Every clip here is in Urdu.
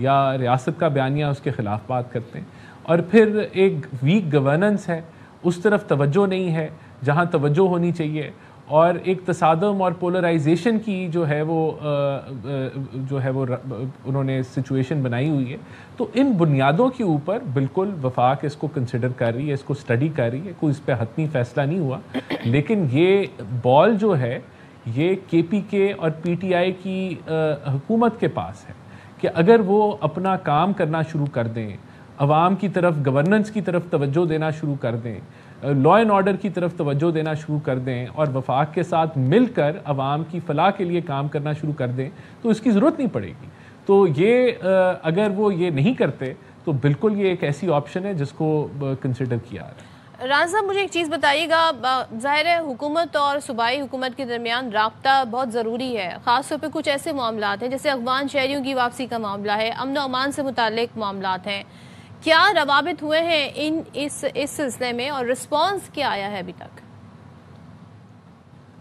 یا ریاست کا بیانیہ اس کے خلاف بات کرتے ہیں. اور پھر ایک ویک گورننس ہے, اس طرف توجہ نہیں ہے جہاں توجہ ہونی چاہیے, اور ایک تصادم اور پولرائزیشن کی جو ہے وہ انہوں نے سچویشن بنائی ہوئی ہے. تو ان بنیادوں کے اوپر بالکل وفاق اس کو کنسیڈر کر رہی ہے, اس کو اسٹڈی کر رہی ہے, کوئی اس پہ حتمی فیصلہ نہیں ہوا. لیکن یہ بال جو ہے یہ کے پی کے اور پی ٹی آئی کی حکومت کے پاس ہے کہ اگر وہ اپنا کام کرنا شروع کر دیں, عوام کی طرف گورننس کی طرف توجہ دینا شروع کر دیں, لا اینڈ آرڈر کی طرف توجہ دینا شروع کر دیں, اور وفاق کے ساتھ مل کر عوام کی فلاح کے لیے کام کرنا شروع کر دیں, تو اس کی ضرورت نہیں پڑے گی. تو یہ اگر وہ یہ نہیں کرتے تو بالکل یہ ایک ایسی آپشن ہے جس کو کنسیڈر کیا ہے. رانا صاحب مجھے ایک چیز بتائیے گا, ظاہر ہے حکومت اور صوبائی حکومت کے درمیان رابطہ بہت ضروری ہے, خاص طور پہ کچھ ایسے معاملات ہیں جیسے افغان شہریوں کی واپسی کا معاملہ ہے, امن و امان سے متعلق معاملات ہیں. کیا روابط ہوئے ہیں اس سلسلے میں, اور رسپانس کیا آیا ہے ابھی تک؟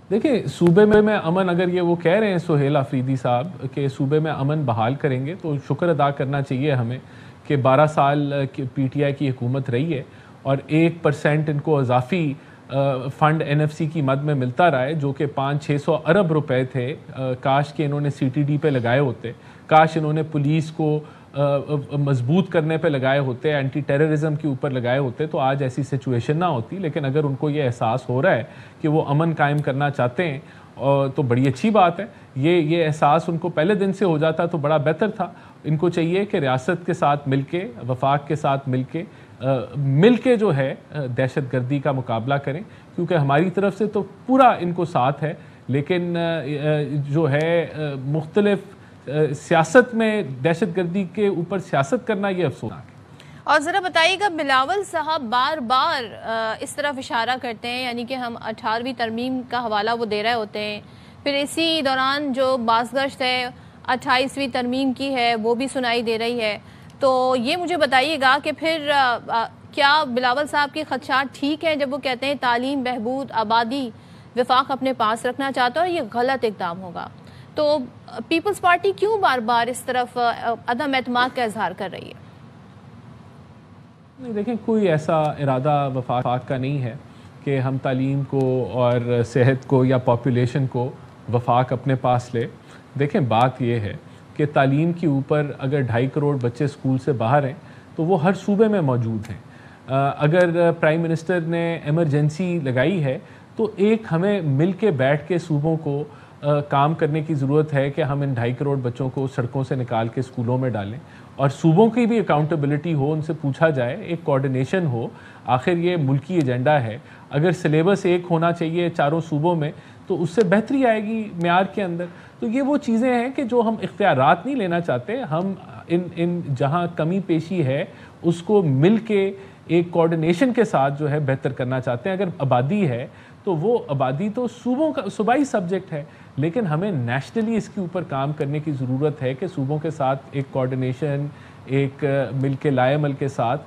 دیکھیں, صوبے میں امن, اگر یہ وہ کہہ رہے ہیں سہیل آفریدی صاحب کہ صوبے میں امن بحال کریں گے, تو شکر ادا کرنا چاہیے ہمیں کہ 12 سال پی ٹی آئی کی حکومت رہی ہے اور 1% ان کو اضافی فنڈ این ایف سی کی مد میں ملتا رہا ہے, جو کہ 500-600 ارب روپے تھے. کاش کہ انہوں نے سی ٹی ڈی پہ لگائے ہوتے, کاش انہوں نے پولیس کو مضبوط کرنے پہ لگائے ہوتے, اینٹی ٹیررزم کے اوپر لگائے ہوتے, تو آج ایسی سچویشن نہ ہوتی. لیکن اگر ان کو یہ احساس ہو رہا ہے کہ وہ امن قائم کرنا چاہتے ہیں تو بڑی اچھی بات ہے. یہ احساس ان کو پہلے دن سے ہو جاتا تو بڑا بہتر تھا. ان کو چاہیے کہ ریاست کے ساتھ مل کے, وفاق کے ساتھ مل کے جو ہے دہشت گردی کا مقابلہ کریں, کیونکہ ہماری طرف سے تو پورا ان کو ساتھ ہے, لیکن جو ہے مختلف سیاست میں دہشت گردی کے اوپر سیاست کرنا یہ افسوسناک ہے. اور ذرا بتائیے گا, بلاول صاحب بار بار اس طرف اشارہ کرتے ہیں, یعنی کہ ہم 18ویں ترمیم کا حوالہ وہ دے رہے ہوتے ہیں, پھر اسی دوران جو بازگشت ہے 28ویں ترمیم کی ہے وہ بھی سنائی دے رہی ہے. تو یہ مجھے بتائیے گا کہ پھر کیا بلاول صاحب کی خدشات ٹھیک ہیں جب وہ کہتے ہیں تعلیم, بہبود, آبادی وفاق اپنے پاس رکھنا چاہتا ہے اور یہ غلط اقدام ہوگا؟ تو پیپلز پارٹی کیوں بار بار اس طرف عدم اعتماد کا اظہار کر رہی ہے؟ نہیں, دیکھیں, کوئی ایسا ارادہ وفاق کا نہیں ہے کہ ہم تعلیم کو اور صحت کو یا پاپولیشن کو وفاق اپنے پاس لے. دیکھیں, بات یہ ہے کہ تعلیم کے اوپر اگر 2.5 کروڑ بچے اسکول سے باہر ہیں تو وہ ہر صوبے میں موجود ہیں. اگر پرائم منسٹر نے ایمرجنسی لگائی ہے تو ایک ہمیں مل کے بیٹھ کے صوبوں کو کام کرنے کی ضرورت ہے کہ ہم ان 2.5 کروڑ بچوں کو سڑکوں سے نکال کے اسکولوں میں ڈالیں, اور صوبوں کی بھی اکاؤنٹیبلٹی ہو, ان سے پوچھا جائے, ایک کوارڈینیشن ہو. آخر یہ ملکی ایجنڈا ہے. اگر سلیبس ایک ہونا چاہیے چاروں صوبوں میں تو اس سے بہتری آئے گی معیار کے اندر. تو یہ وہ چیزیں ہیں کہ جو ہم اختیارات نہیں لینا چاہتے, ہم ان جہاں کمی پیشی ہے اس کو مل کے ایک کوارڈینیشن کے ساتھ جو ہے بہتر کرنا چاہتے ہیں. اگر آبادی ہے تو وہ آبادی تو صوبوں کا صوبائی سبجیکٹ ہے, لیکن ہمیں نیشنلی اس کے اوپر کام کرنے کی ضرورت ہے کہ صوبوں کے ساتھ ایک کوارڈینیشن, ایک مل کے لائے عمل کے ساتھ,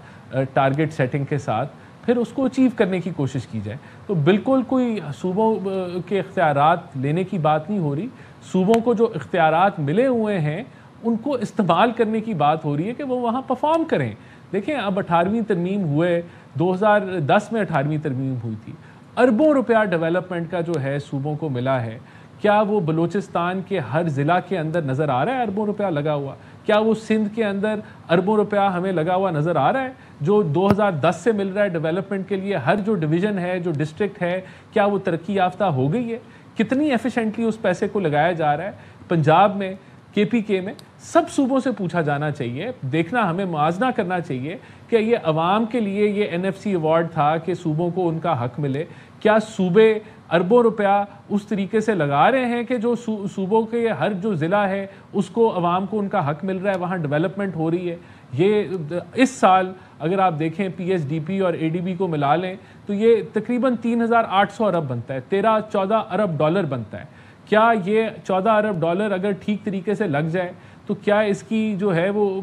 ٹارگٹ سیٹنگ کے ساتھ پھر اس کو اچیو کرنے کی کوشش کی جائے. تو بالکل کوئی صوبوں کے اختیارات لینے کی بات نہیں ہو رہی. صوبوں کو جو اختیارات ملے ہوئے ہیں ان کو استعمال کرنے کی بات ہو رہی ہے کہ وہ وہاں پرفارم کریں. دیکھیں, اب 18ویں ترمیم ہوئے, 2010 میں 18ویں ترمیم ہوئی تھی, اربوں روپیہ ڈیولپمنٹ کا جو ہے صوبوں کو ملا ہے. کیا وہ بلوچستان کے ہر ضلع کے اندر نظر آ رہا ہے اربوں روپیہ لگا ہوا؟ کیا وہ سندھ کے اندر اربوں روپیہ ہمیں لگا ہوا نظر آ رہا ہے جو 2010 سے مل رہا ہے ڈیولپمنٹ کے لیے؟ ہر جو ڈویژن ہے, جو ڈسٹرکٹ ہے, کیا وہ ترقی یافتہ ہو گئی ہے؟ کتنی ایفیشنٹلی اس پیسے کو لگایا جا رہا ہے؟ پنجاب میں, کے پی کے میں, سب صوبوں سے پوچھا جانا چاہیے. دیکھنا, ہمیں موازنہ کرنا چاہیے کہ یہ عوام کے لیے یہ این ایف سی ایوارڈ تھا کہ صوبوں کو ان کا حق ملے. کیا صوبے اربوں روپیہ اس طریقے سے لگا رہے ہیں کہ جو صوبوں کے ہر جو ضلع ہے اس کو عوام کو ان کا حق مل رہا ہے, وہاں ڈیولپمنٹ ہو رہی ہے؟ یہ اس سال اگر آپ دیکھیں پی ایس ڈی پی اور اے ڈی بی کو ملا لیں تو یہ تقریباً 3,800 ارب بنتا ہے, 13-14 ارب ڈالر بنتا ہے. کیا یہ 14 ارب ڈالر اگر ٹھیک طریقے سے لگ جائے تو کیا اس کی جو ہے وہ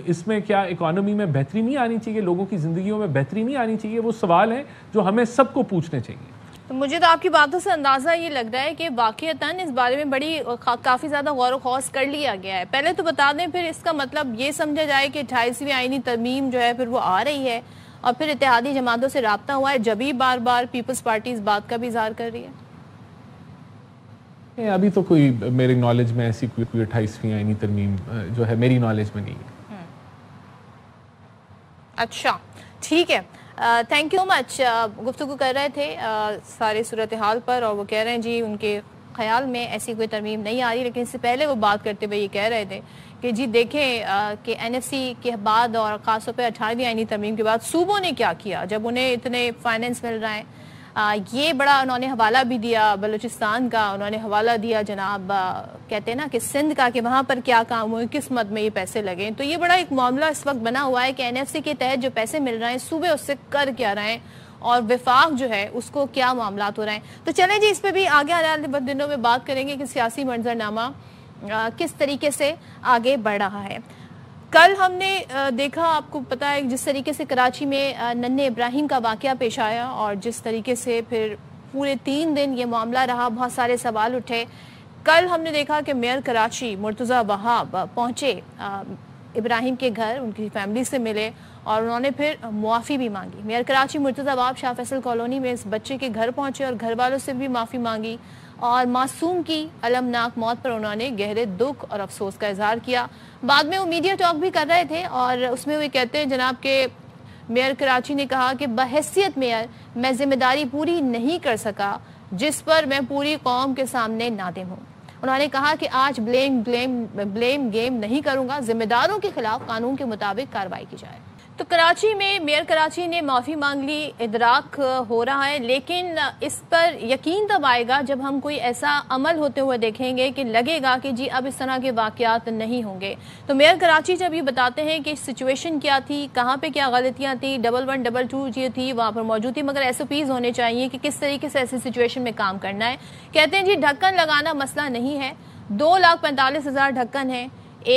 اس میں کیا اکانومی میں بہتری نہیں آنی چاہیے, لوگوں کی زندگیوں میں بہتری نہیں آنی چاہیے؟ وہ سوال ہیں جو ہمیں سب کو پوچھنے چاہیے. تو مجھے تو آپ کی باتوں سے اندازہ یہ لگ رہا ہے کہ واقعتاً اس بارے میں بڑی کافی زیادہ غور و خوض کر لیا گیا ہے. پہلے تو بتا دیں پھر اس کا مطلب یہ سمجھا جائے کہ 28ویں آئینی ترمیم جو ہے پھر وہ آ رہی ہے اور پھر اتحادی جماعتوں سے رابطہ ہوا ہے جبھی بار بار پیپلز پارٹی اس بات کا بھی اظہار کر رہی ہے؟ ابھی تو کوئی میرے نالج میں ایسی کوئی 28ویں آئینی ترمیم جو ہے میری نالج میں نہیں ہے. اچھا ٹھیک ہے. Thank you much. گفتگو کر رہے تھے سارے صورتحال پر اور وہ کہہ رہے ہیں جی ان کے خیال میں ایسی کوئی ترمیم نہیں آ رہی, لیکن اس سے پہلے وہ بات کرتے ہوئے یہ کہہ رہے تھے کہ جی دیکھیں کہ این ایف سی کے بعد اور خاص طور پہ 18ویں آئینی ترمیم کے بعد صوبوں نے کیا کیا جب انہیں اتنے فائننس مل رہے ہیں. یہ بڑا انہوں نے حوالہ بھی دیا بلوچستان کا, انہوں نے حوالہ دیا جناب کہتے ہیں نا کہ سندھ کا, کہ وہاں پر کیا کام ہوئے, کس مد میں یہ پیسے لگے. تو یہ بڑا ایک معاملہ اس وقت بنا ہوا ہے کہ این ایف سی کے تحت جو پیسے مل رہے ہیں صوبے اس سے کر کیا رہے ہیں اور وفاق جو ہے اس کو کیا معاملات ہو رہے ہیں. تو چلیں جی اس پہ بھی آگے آنے والے دنوں میں بات کریں گے کہ سیاسی منظرنامہ کس طریقے سے آگے بڑھ رہا ہے. کل ہم نے دیکھا, آپ کو پتا ہے جس طریقے سے کراچی میں ننھے ابراہیم کا واقعہ پیش آیا اور جس طریقے سے پھر پورے 3 دن یہ معاملہ رہا, بہت سارے سوال اٹھے. کل ہم نے دیکھا کہ میئر کراچی مرتضی وہاب پہنچے ابراہیم کے گھر, ان کی فیملی سے ملے اور انہوں نے پھر معافی بھی مانگی. میئر کراچی مرتضی وہاب شاہ فیصل کالونی میں اس بچے کے گھر پہنچے اور گھر والوں سے بھی معافی مانگی اور معصوم کی المناک موت پر انہوں نے گہرے دکھ اور افسوس کا اظہار کیا. بعد میں وہ میڈیا ٹاک بھی کر رہے تھے اور اس میں وہ کہتے ہیں جناب کہ میئر کراچی نے کہا کہ بحیثیت میئر میں ذمہ داری پوری نہیں کر سکا جس پر میں پوری قوم کے سامنے نادم ہوں. انہوں نے کہا کہ آج بلیم گیم نہیں کروں گا, ذمہ داروں کے خلاف قانون کے مطابق کارروائی کی جائے. تو کراچی میں میئر کراچی نے معافی مانگ لی, ادراک ہو رہا ہے, لیکن اس پر یقین تب آئے گا جب ہم کوئی ایسا عمل ہوتے ہوئے دیکھیں گے کہ لگے گا کہ جی اب اس طرح کے واقعات نہیں ہوں گے. تو میئر کراچی جب یہ بتاتے ہیں کہ سچویشن کیا تھی, کہاں پہ کیا غلطیاں تھیں, 1122 جو تھی وہاں پر موجود تھی, مگر ایس او پیز ہونے چاہیے کہ کس طریقے سے ایسی سچویشن میں کام کرنا ہے. کہتے ہیں جی ڈھکن لگانا مسئلہ نہیں ہے, 2,45,000 ڈھکن ہیں,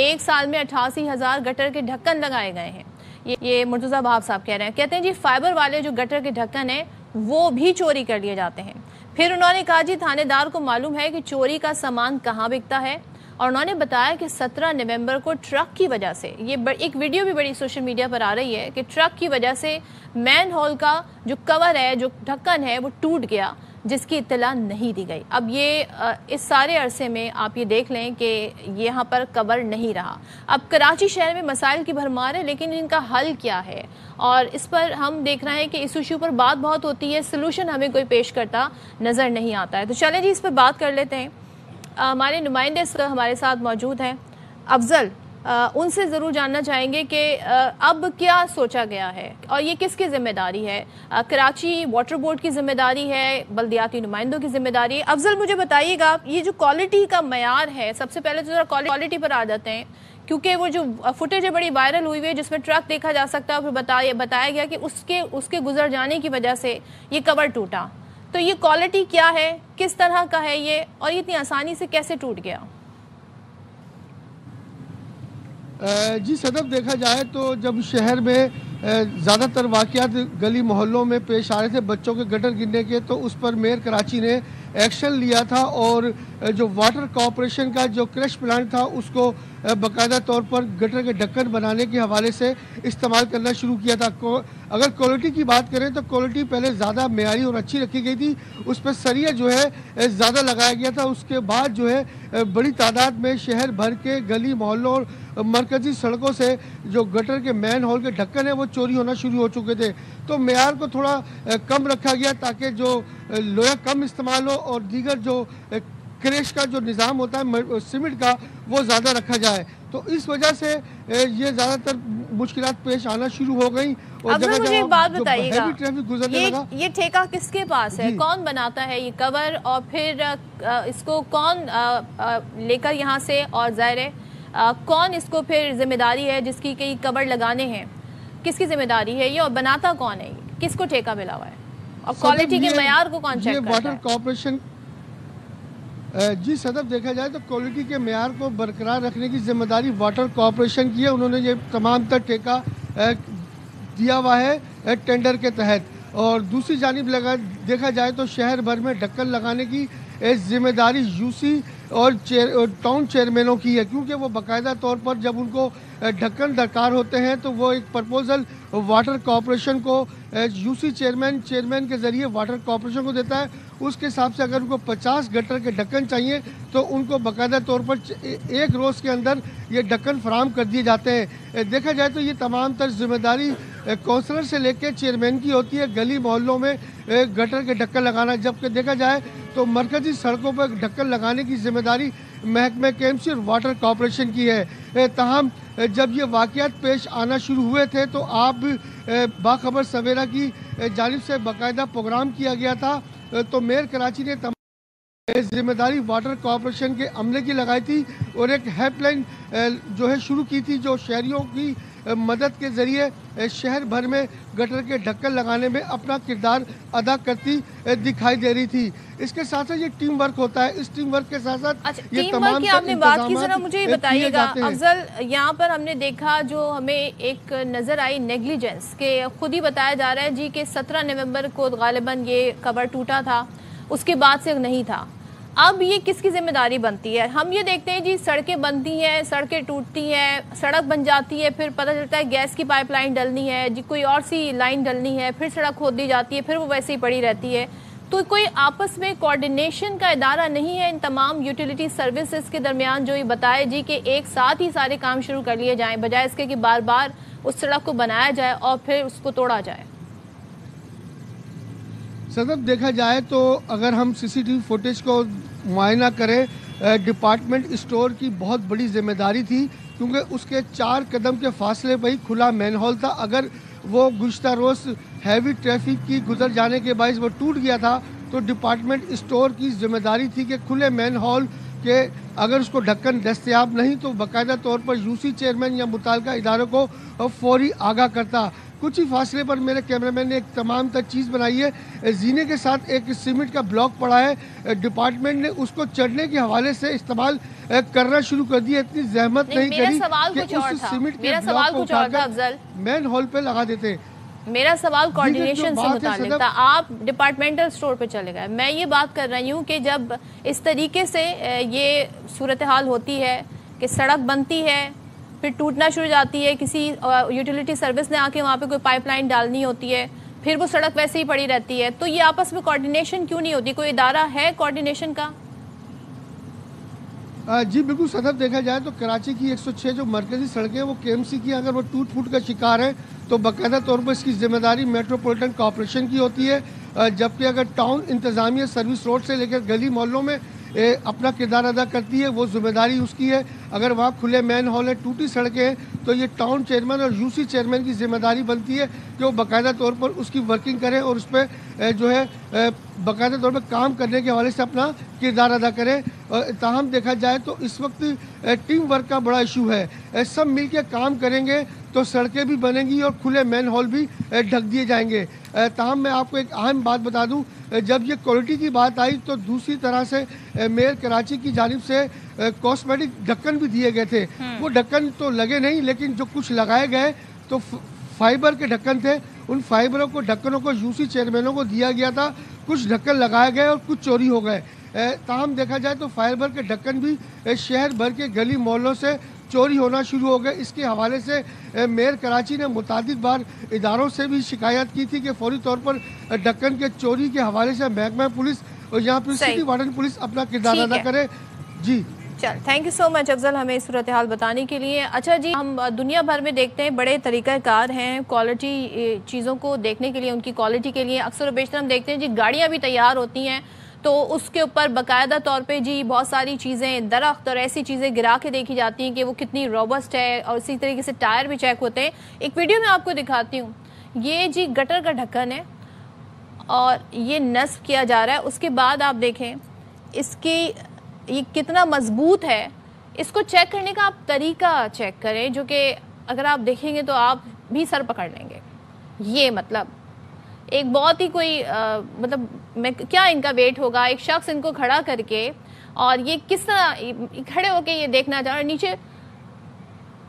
1 سال میں 88,000 گٹر کے ڈھکن لگائے گئے ہیں. یہ مرتضی وہاب صاحب کہہ رہے ہیں. کہتے ہیں جی فائبر والے جو گٹر کے ڈھکن ہیں وہ بھی چوری کر لیے جاتے ہیں. پھر انہوں نے کہا جی تھانے دار کو معلوم ہے کہ چوری کا سامان کہاں بکتا ہے, اور انہوں نے بتایا کہ 17 نومبر کو ٹرک کی وجہ سے, یہ ایک ویڈیو بھی بڑی سوشل میڈیا پر آ رہی ہے کہ ٹرک کی وجہ سے مین ہول کا جو کور ہے, جو ڈھکن ہے, وہ ٹوٹ گیا جس کی اطلاع نہیں دی گئی. اب یہ اس سارے عرصے میں آپ یہ دیکھ لیں کہ یہاں پر کور نہیں رہا. اب کراچی شہر میں مسائل کی بھرمار ہے, لیکن ان کا حل کیا ہے, اور اس پر ہم دیکھ رہے ہیں کہ اس ایشو پر بات بہت ہوتی ہے, سلوشن ہمیں کوئی پیش کرتا نظر نہیں آتا ہے. تو چلیں جی اس پر بات کر لیتے ہیں. ہمارے نمائندے ہمارے ساتھ موجود ہیں. افضل, ان سے ضرور جاننا چاہیں گے کہ اب کیا سوچا گیا ہے اور یہ کس کی ذمہ داری ہے؟ کراچی واٹر بورڈ کی ذمہ داری ہے, بلدیاتی نمائندوں کی ذمہ داری ہے؟ افضل مجھے بتائیے گا, یہ جو کوالٹی کا معیار ہے, سب سے پہلے تو ذرا کوالٹی پر آ جاتے ہیں, کیونکہ وہ جو فوٹیج بڑی وائرل ہوئی ہے جس میں ٹرک دیکھا جا سکتا ہے, پھر بتایا گیا کہ اس کے گزر جانے کی وجہ سے یہ کور ٹوٹا. تو یہ کوالٹی کیا ہے, کس طرح کا ہے یہ, اور یہ اتنی آسانی سے کیسے ٹوٹ گیا؟ جی صدف, دیکھا جائے تو جب شہر میں زیادہ تر واقعات گلی محلوں میں پیش آ رہے تھے بچوں کے گٹر گرنے کے, تو اس پر میئر کراچی نے ایکشن لیا تھا اور جو واٹر کارپوریشن کا جو کرش پلانٹ تھا اس کو باقاعدہ طور پر گٹر کے ڈھکن بنانے کے حوالے سے استعمال کرنا شروع کیا تھا. اگر کوالٹی کی بات کریں تو کوالٹی پہلے زیادہ معیاری اور اچھی رکھی گئی تھی, اس پہ سریہ جو ہے زیادہ لگایا گیا تھا. اس کے بعد جو ہے بڑی تعداد میں شہر بھر کے گلی محلوں اور مرکزی سڑکوں سے جو گٹر کے مین ہول کے ڈھکن ہیں وہ چوری ہونا شروع ہو چکے تھے. تو معیار کو تھوڑا کم رکھا گیا تاکہ جو لوہا کم استعمال ہو اور دیگر جو کریش کا جو نظام ہوتا ہے سیمنٹ کا وہ زیادہ رکھا جائے. تو اس وجہ سے یہ زیادہ تر مشکلات پیش آنا شروع ہو گئیں. اور اب مجھے ایک بات بتائیے گا, ٹریفک گزرنے لگا, یہ ٹھیکہ کس کے پاس ہے, کون بناتا ہے یہ کور, اور پھر اس کو کون لے کر یہاں سے, اور ظاہر ہے کون اس کو پھر ذمہ داری ہے جس کی کئی کور لگانے ہیں, کس کی ذمہ داری ہے یہ, اور بناتا کون ہے, کس کو ٹھیکہ ملا ہوا ہے, اور کوالٹی کے معیار کو کون چیک کرتا ہے؟ واٹر کارپوریشن, جی صدف, دیکھا جائے تو کوالٹی کے معیار کو برقرار رکھنے کی ذمہ داری واٹر کارپوریشن کی ہے. انہوں نے یہ تمام تر ٹھیکہ دیا ہوا ہے ٹینڈر کے تحت, اور دوسری جانب دیکھا جائے تو شہر بھر میں ڈھکن لگانے کی ذمہ داری یوسی اور ٹاؤن چیئرمینوں کی ہے، کیونکہ وہ باقاعدہ طور پر جب ان کو ڈھکن درکار ہوتے ہیں تو وہ ایک پرپوزل واٹر کارپوریشن کو یوسی چیئرمین کے ذریعے واٹر کارپوریشن کو دیتا ہے. اس کے حساب سے اگر ان کو 50 گٹر کے ڈھکن چاہیے تو ان کو باقاعدہ طور پر ایک روز کے اندر یہ ڈھکن فراہم کر دیے جاتے ہیں. دیکھا جائے تو یہ تمام تر ذمہ داری کونسلر سے لے کے چیئرمین کی ہوتی ہے گلی محلوں میں گٹر کے ڈھکن لگانا، جبکہ دیکھا جائے تو مرکزی سڑکوں پر ڈھکن لگانے کی ذمہ داری محکمہ KMC اور واٹر کارپوریشن کی ہے. تاہم جب یہ واقعات پیش آنا شروع ہوئے تھے تو آپ باخبر سویرا کی جانب سے باقاعدہ پروگرام کیا گیا تھا، تو میئر کراچی نے تمام ذمہ داری واٹر کارپوریشن کے عملے کی لگائی تھی اور ایک ہیلپ لائن جو ہے شروع کی تھی جو شہریوں کی مدد کے ذریعے شہر بھر میں گٹر کے ڈھکن لگانے میں اپنا کردار ادا کرتی دکھائی دے رہی تھی. اس کے ساتھ ساتھ یہ ٹیم ورک ہوتا ہے. اس ٹیم ورک کے ساتھ ساتھ یہ تمام آپ نے بات کی، ذرا مجھے یہ بتائیے گا افضل، یہاں پر ہم نے دیکھا جو ہمیں ایک نظر آئی نیگلیجنس کہ خود ہی بتایا جا رہا ہے جی کہ 17 نومبر کو غالباً یہ کور ٹوٹا تھا، اس کے بعد سے نہیں تھا. اب یہ کس کی ذمہ داری بنتی ہے؟ ہم یہ دیکھتے ہیں جی سڑکیں بنتی ہیں، سڑکیں ٹوٹتی ہیں، سڑک بن جاتی ہے، پھر پتہ چلتا ہے گیس کی پائپ لائن ڈلنی ہے جی، کوئی اور سی لائن ڈلنی ہے، پھر سڑک کھود دی جاتی ہے، پھر وہ ویسے ہی پڑی رہتی ہے. تو کوئی آپس میں کوارڈینیشن کا ادارہ نہیں ہے ان تمام یوٹیلیٹی سروسز کے درمیان جو یہ بتائے جی کہ ایک ساتھ ہی سارے کام شروع کر لیے جائیں بجائے اس کے کہ بار بار اس سڑک کو بنایا جائے اور پھر اس کو توڑا جائے. صدف دیکھا جائے تو اگر ہم CCTV فوٹیج کو معائنہ کریں، ڈپارٹمنٹ اسٹور کی بہت بڑی ذمہ داری تھی کیونکہ اس کے 4 قدم کے فاصلے پر ہی کھلا مین ہال تھا. اگر وہ گزشتہ روز ہیوی ٹریفک کی گزر جانے کے باعث وہ ٹوٹ گیا تھا تو ڈپارٹمنٹ اسٹور کی ذمہ داری تھی کہ کھلے مین ہال کے اگر اس کو ڈھکن دستیاب نہیں تو باقاعدہ طور پر یوسی چیئرمین یا متعلقہ اداروں کو فوری آگاہ کرتا. کچھ ہی فاصلے پر میرے کیمرامین نے ایک تمام تر چیز بنائی ہے، زینے کے ساتھ ایک سیمنٹ کا بلاک پڑا ہے. ڈپارٹمنٹ نے اس کو چڑھنے کے حوالے سے استعمال کرنا شروع کر دیا، اتنی زحمت نہیں کری کہ اس سیمنٹ کے بلاک کو اٹھا کر مین ہال پہ لگا دیتے. میرا سوال کوارڈینیشن سے متعلق تھا. آپ ڈپارٹمنٹل اسٹور پہ چلے گئے. میں یہ بات کر رہی ہوں کہ جب اس طریقے سے یہ صورتحال ہوتی ہے کہ سڑک بنتی ہے پھر ٹوٹنا شروع جاتی ہے، کسی یوٹیلیٹی سروس نے آ کے وہاں پہ کوئی پائپ لائن ڈالنی ہوتی ہے، پھر وہ سڑک ویسے ہی پڑی رہتی ہے، تو یہ آپس میں کوارڈینیشن کیوں نہیں ہوتی؟ کوئی ادارہ ہے کوارڈینیشن کا؟ جی بالکل صدف، دیکھا جائے تو کراچی کی 106 جو مرکزی سڑکیں ہیں وہ KMC کی، اگر وہ ٹوٹ پھوٹ کا شکار ہیں تو باقاعدہ طور پر اس کی ذمہ داری میٹروپولیٹن کارپوریشن کی ہوتی ہے، جبکہ اگر ٹاؤن انتظامیہ سروس روڈ سے لے کر گلی محلوں میں اپنا کردار ادا کرتی ہے، وہ ذمہ داری اس کی ہے. اگر وہاں کھلے مین ہال ہیں، ٹوٹی سڑکیں ہیں تو یہ ٹاؤن چیئرمین اور یوسی چیئرمین کی ذمہ داری بنتی ہے کہ وہ باقاعدہ طور پر اس کی ورکنگ کریں اور اس پہ جو ہے باقاعدہ طور پر کام کرنے کے حوالے سے اپنا کردار ادا کریں. تاہم دیکھا جائے تو اس وقت ٹیم ورک کا بڑا ایشو ہے. سب مل کے کام کریں گے تو سڑکیں بھی بنیں گی اور کھلے مین ہال بھی ڈھک دیے جائیں گے. تاہم میں آپ کو ایک اہم بات بتا دوں، جب یہ کوالٹی کی بات آئی تو دوسری طرح سے میئر کراچی کی جانب سے کاسمیٹک ڈھکن بھی دیے گئے تھے. وہ ڈھکن تو لگے نہیں، لیکن جو کچھ لگائے گئے تو فائبر کے ڈھکن تھے. ان فائبروں کو ڈھکنوں کو یوسی چیئرمینوں کو دیا گیا تھا، کچھ ڈھکن لگائے گئے اور کچھ چوری ہو گئے. تاہم دیکھا جائے تو فائبر کے ڈھکن بھی شہر بھر کے گلی محلوں سے چوری ہونا شروع ہو گئے. اس کے حوالے سے میئر کراچی نے متعدد بار اداروں سے بھی شکایت کی تھی کہ فوری طور پر ڈھکن کے چوری کے حوالے سے محکمہ پولیس اور یہاں پہ سٹی وارڈن پولیس اپنا کردار ادا کرے. جی چل، تھینک یو سو مچ افضل ہمیں صورتحال بتانے کے لیے. اچھا جی، ہم دنیا بھر میں دیکھتے ہیں بڑے طریقہ کار ہیں کوالٹی چیزوں کو دیکھنے کے لیے، ان کی کوالٹی کے لیے. اکثر و بیشتر ہم دیکھتے ہیں جی گاڑیاں بھی تیار ہوتی ہیں تو اس کے اوپر باقاعدہ طور پہ جی بہت ساری چیزیں، درخت اور ایسی چیزیں گرا کے دیکھی جاتی ہیں کہ وہ کتنی روبسٹ ہے، اور اسی طریقے سے ٹائر بھی چیک ہوتے ہیں. ایک ویڈیو میں آپ کو دکھاتی ہوں. یہ جی گٹر کا ڈھکن ہے اور یہ نصب کیا جا رہا ہے. اس کے بعد آپ دیکھیں اس کی یہ کتنا مضبوط ہے. اس کو چیک کرنے کا آپ طریقہ چیک کریں جو کہ اگر آپ دیکھیں گے تو آپ بھی سر پکڑ لیں گے. یہ مطلب ایک بہت ہی کوئی مطلب کیا ان کا ویٹ ہوگا. ایک شخص ان کو کھڑا کر کے اور یہ کس طرح کھڑے ہو کے یہ دیکھنا چاہ رہا ہے. نیچے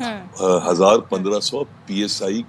1000-1500 PSI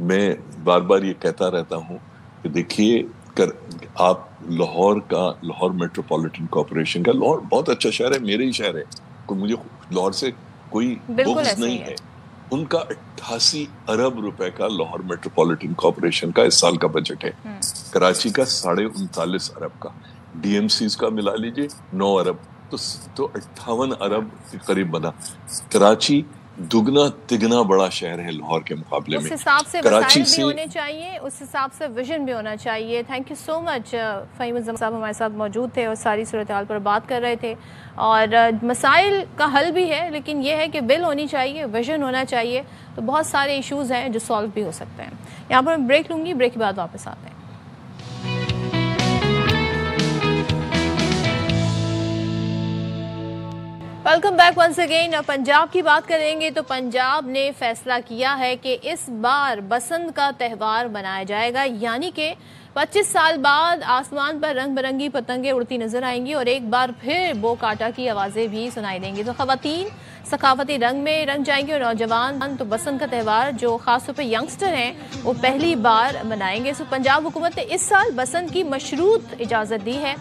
میں بار بار یہ کہتا رہتا ہوں کہ دیکھیے آپ لاہور میٹروپولیٹن کارپوریشن کا، لاہور بہت اچھا شہر ہے، میرے ہی شہر ہے، مجھے لاہور سے کوئی بغض نہیں ہے. ان کا 88 ارب روپے کا لاہور میٹروپولیٹن کارپوریشن کا اس سال کا بجٹ ہے. کراچی کا 39.5 ارب کا، ڈی ایم سیز کا ملا لیجئے 9 ارب، تو 58 ارب کے قریب بنا. کراچی دگنا تگنا بڑا شہر ہے لاہور کے مقابلے میں. اس حساب سے وسائل بھی ہونے چاہیے، اس حساب سے ویژن بھی ہونا چاہیے. تھینک یو سو مچ. فہیم الزمان صاحب ہمارے ساتھ موجود تھے اور ساری صورتحال پر بات کر رہے تھے. اور مسائل کا حل بھی ہے، لیکن یہ ہے کہ بل ہونی چاہیے، ویژن ہونا چاہیے، تو بہت سارے ایشوز ہیں جو سالو بھی ہو سکتے ہیں. یہاں پر میں بریک لوں گی، بریک کے بعد واپس آتے ہیں. Welcome back once again. Punjab کی بات کریں گے تو پنجاب نے فیصلہ کیا ہے کہ اس بار بسنت کا تہوار منایا جائے گا، یعنی کہ 25 سال بعد آسمان پر رنگ برنگی پتنگیں اڑتی نظر آئیں گی اور ایک بار پھر بو کاٹا کی آوازیں بھی سنائی دیں گی. تو خواتین ثقافتی رنگ میں رنگ جائیں گے اور نوجوان تو بسنت کا تہوار جو خاص طور پہ ینگسٹر ہیں وہ پہلی بار منائیں گے. پنجاب حکومت نے اس سال بسنت کی مشروط اجازت دی ہے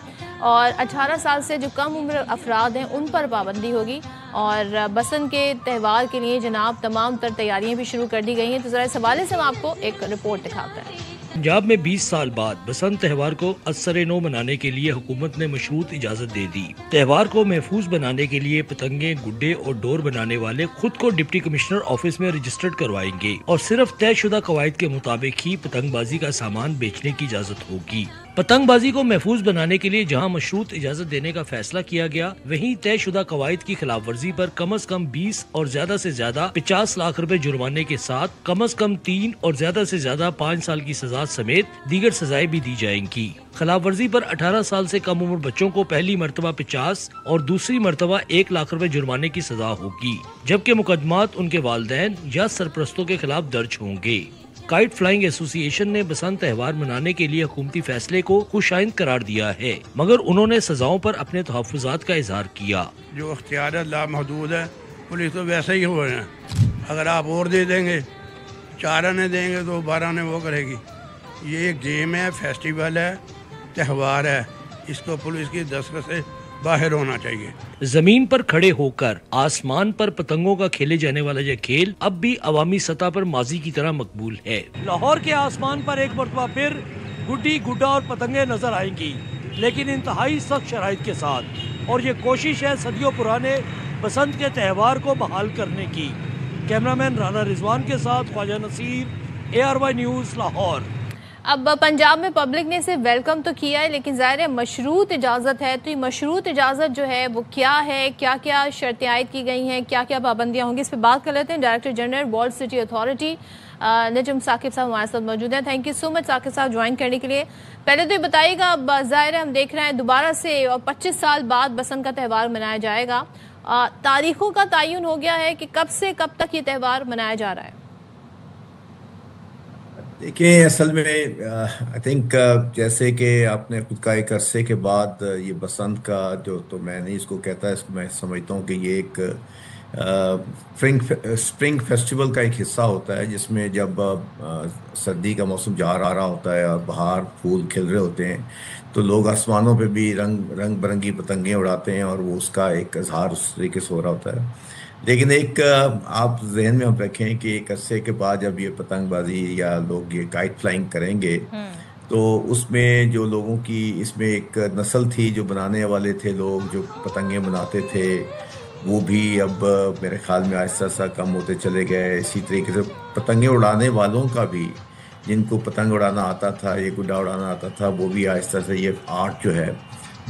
اور 18 سال سے جو کم عمر افراد ہیں ان پر پابندی ہوگی. اور بسنت کے تہوار کے لیے جناب تمام تر تیاریاں بھی شروع کر دی گئی ہیں. تو ذرا اس حوالے سے ہم آپ کو ایک رپورٹ دکھاتے ہیں. پنجاب میں 20 سال بعد بسنت تہوار کو ازسر نو منانے کے لیے حکومت نے مشروط اجازت دے دی. تہوار کو محفوظ بنانے کے لیے پتنگیں، گڈے اور ڈور بنانے والے خود کو ڈپٹی کمشنر آفس میں رجسٹرڈ کروائیں گے اور صرف طے شدہ قواعد کے مطابق ہی پتنگ بازی کا سامان بیچنے کی اجازت ہوگی. پتنگ بازی کو محفوظ بنانے کے لیے جہاں مشروط اجازت دینے کا فیصلہ کیا گیا، وہیں طے شدہ قواعد کی خلاف ورزی پر کم از کم 20 اور زیادہ سے زیادہ 50 لاکھ روپے جرمانے کے ساتھ کم از کم 3 اور زیادہ سے زیادہ 5 سال کی سزا سمیت دیگر سزائیں بھی دی جائیں گی. خلاف ورزی پر 18 سال سے کم عمر بچوں کو پہلی مرتبہ 50 اور دوسری مرتبہ 1 لاکھ روپے جرمانے کی سزا ہوگی، جبکہ مقدمات ان کے والدین یا سرپرستوں کے خلاف درج ہوں گے. کائٹ فلائنگ ایسوسی ایشن نے بسنت تہوار منانے کے لیے حکومتی فیصلے کو خوشائند قرار دیا ہے، مگر انہوں نے سزاؤں پر اپنے تحفظات کا اظہار کیا. جو اختیارات لامحدود ہے، پولیس تو ویسے ہی ہو رہے ہیں. اگر آپ اور دے دیں گے، 4 آنے دیں گے تو 12 آنے وہ کرے گی. یہ ایک گیم ہے، فیسٹیول ہے، تہوار ہے، اس کو پولیس کی دستخط سے باہر ہونا چاہیے. زمین پر کھڑے ہو کر آسمان پر پتنگوں کا کھیلے جانے والا یہ کھیل اب بھی عوامی سطح پر ماضی کی طرح مقبول ہے. لاہور کے آسمان پر ایک مرتبہ پھر گڈی، گڈا اور پتنگیں نظر آئیں گی، لیکن انتہائی سخت شرائط کے ساتھ. اور یہ کوشش ہے صدیوں پرانے بسنت کے تہوار کو بحال کرنے کی. کیمرامین رانا رضوان کے ساتھ خواجہ نصیر، ARY نیوز، لاہور. اب پنجاب میں پبلک نے اسے ویلکم تو کیا ہے، لیکن ظاہر ہے مشروط اجازت ہے. تو یہ مشروط اجازت جو ہے وہ کیا ہے، کیا کیا شرطیں عائد کی گئی ہیں، کیا کیا پابندیاں ہوں گی، اس پہ بات کر لیتے ہیں. Director general world city authority Najam Saqib sahab ہمارے ساتھ موجود ہیں. Thank you so much Saqib sahab join کرنے کے لیے. پہلے تو یہ بتائیے گا، اب ظاہر ہے ہم دیکھ رہے ہیں دوبارہ سے 25 سال بعد بسنت کا تہوار منایا جائے گا. تاریخوں کا تعین ہو گیا ہے کہ کب سے کب تک یہ تہوار منایا جا رہا ہے؟ دیکھیں، اصل میں آئی تھنک جیسے کہ آپ نے خود کا ایک عرصے کے بعد یہ بسنت کا جو، تو میں نہیں اس کو کہتا، اس کو میں سمجھتا ہوں کہ یہ ایک اسپرنگ فیسٹیول کا ایک حصہ ہوتا ہے، جس میں جب سردی کا موسم جا رہا ہوتا ہے اور باہر پھول کھل رہے ہوتے ہیں تو لوگ آسمانوں پہ بھی رنگ برنگی پتنگیں اڑاتے ہیں اور وہ اس کا ایک اظہار اس طریقے سے ہو رہا ہوتا ہے. لیکن ایک آپ ذہن میں ہم رکھیں کہ ایک عرصے کے بعد جب یہ پتنگ بازی یا لوگ یہ کائٹ فلائنگ کریں گے تو اس میں جو لوگوں کی اس میں ایک نسل تھی، جو بنانے والے تھے لوگ جو پتنگیں بناتے تھے، وہ بھی اب میرے خیال میں آہستہ آہستہ کم ہوتے چلے گئے. اسی طریقے سے پتنگیں اڑانے والوں کا بھی، جن کو پتنگ اڑانا آتا تھا، یہ گڈا اڑانا آتا تھا، وہ بھی آہستہ سے یہ آرٹ جو ہے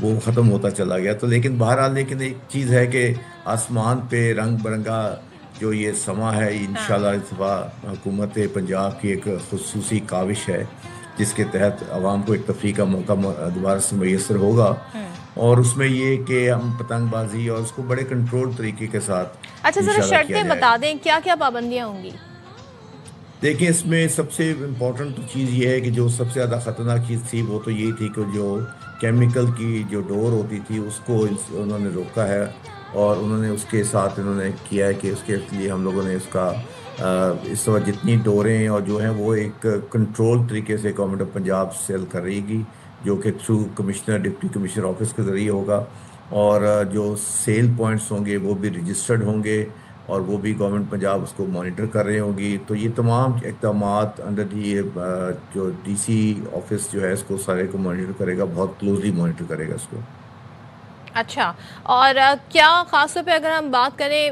وہ ختم ہوتا چلا گیا. تو لیکن بہرحال لیکن ایک چیز ہے کہ آسمان پہ رنگ برنگا جو یہ سما ہے، انشاءاللہ اس دفعہ حکومت پنجاب کی ایک خصوصی کاوش ہے جس کے تحت عوام کو ایک تفریح کا موقع دوبارہ سے میسر ہوگا. اور اس میں یہ کہ ہم پتنگ بازی اور اس کو بڑے کنٹرول طریقے کے ساتھ. اچھا ذرا شرطیں بتا دیں، کیا کیا پابندیاں ہوں گی؟ دیکھیں، اس میں سب سے امپورٹنٹ چیز یہ ہے کہ جو سب سے زیادہ خطرناک چیز تھی وہ تو یہ تھی کہ جو کیمیکل کی جو ڈور ہوتی تھی اس کو انہوں نے روکا ہے، اور انہوں نے اس کے ساتھ انہوں نے کیا ہے کہ اس کے لیے ہم لوگوں نے اس کا اس وقت جتنی ڈوریں اور جو ہیں وہ ایک کنٹرول طریقے سے گورنمنٹ آف پنجاب سیل کر رہے گی، جو کہ through commissioner deputy commissioner office کے ذریعے ہوگا، اور جو سیل پوائنٹس ہوں گے وہ بھی رجسٹرڈ ہوں گے اور وہ بھی گورنمنٹ پنجاب اس کو مانیٹر کر رہے ہوں گی. تو یہ تمام اقدامات انڈر دی جو ڈی سی آفس جو ہے اس کو سارے کو مانیٹر کرے گا، بہت کلوزلی مانیٹر کرے گا اس کو. اچھا، اور کیا خاص طور پہ اگر ہم بات کریں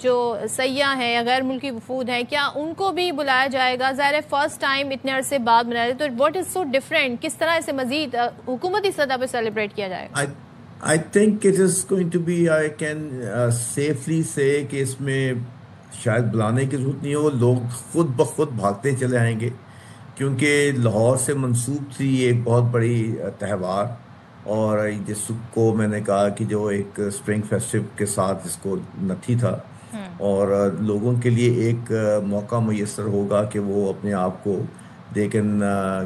جو سیاح ہیں یا غیر ملکی وفود ہیں، کیا ان کو بھی بلایا جائے گا؟ ظاہر ہے فرسٹ ٹائم اتنے عرصے بعد منایا جائے، تو واٹ از سو ڈفرینٹ، کس طرح اسے مزید حکومتی سطح پہ سیلیبریٹ کیا جائے گا؟ I think it is going to be, I can safely say کہ اس میں شاید بلانے کی ضرورت نہیں ہو، لوگ خود بخود بھاگتے چلے آئیں گے، کیونکہ لاہور سے منسوب تھی یہ ایک بہت بڑی تہوار، اور جس کو میں نے کہا کہ جو ایک اسپرنگ فیسٹیو کے ساتھ اس کو نتھی تھا، اور لوگوں کے لیے ایک موقع میسر ہوگا کہ وہ اپنے آپ کو they can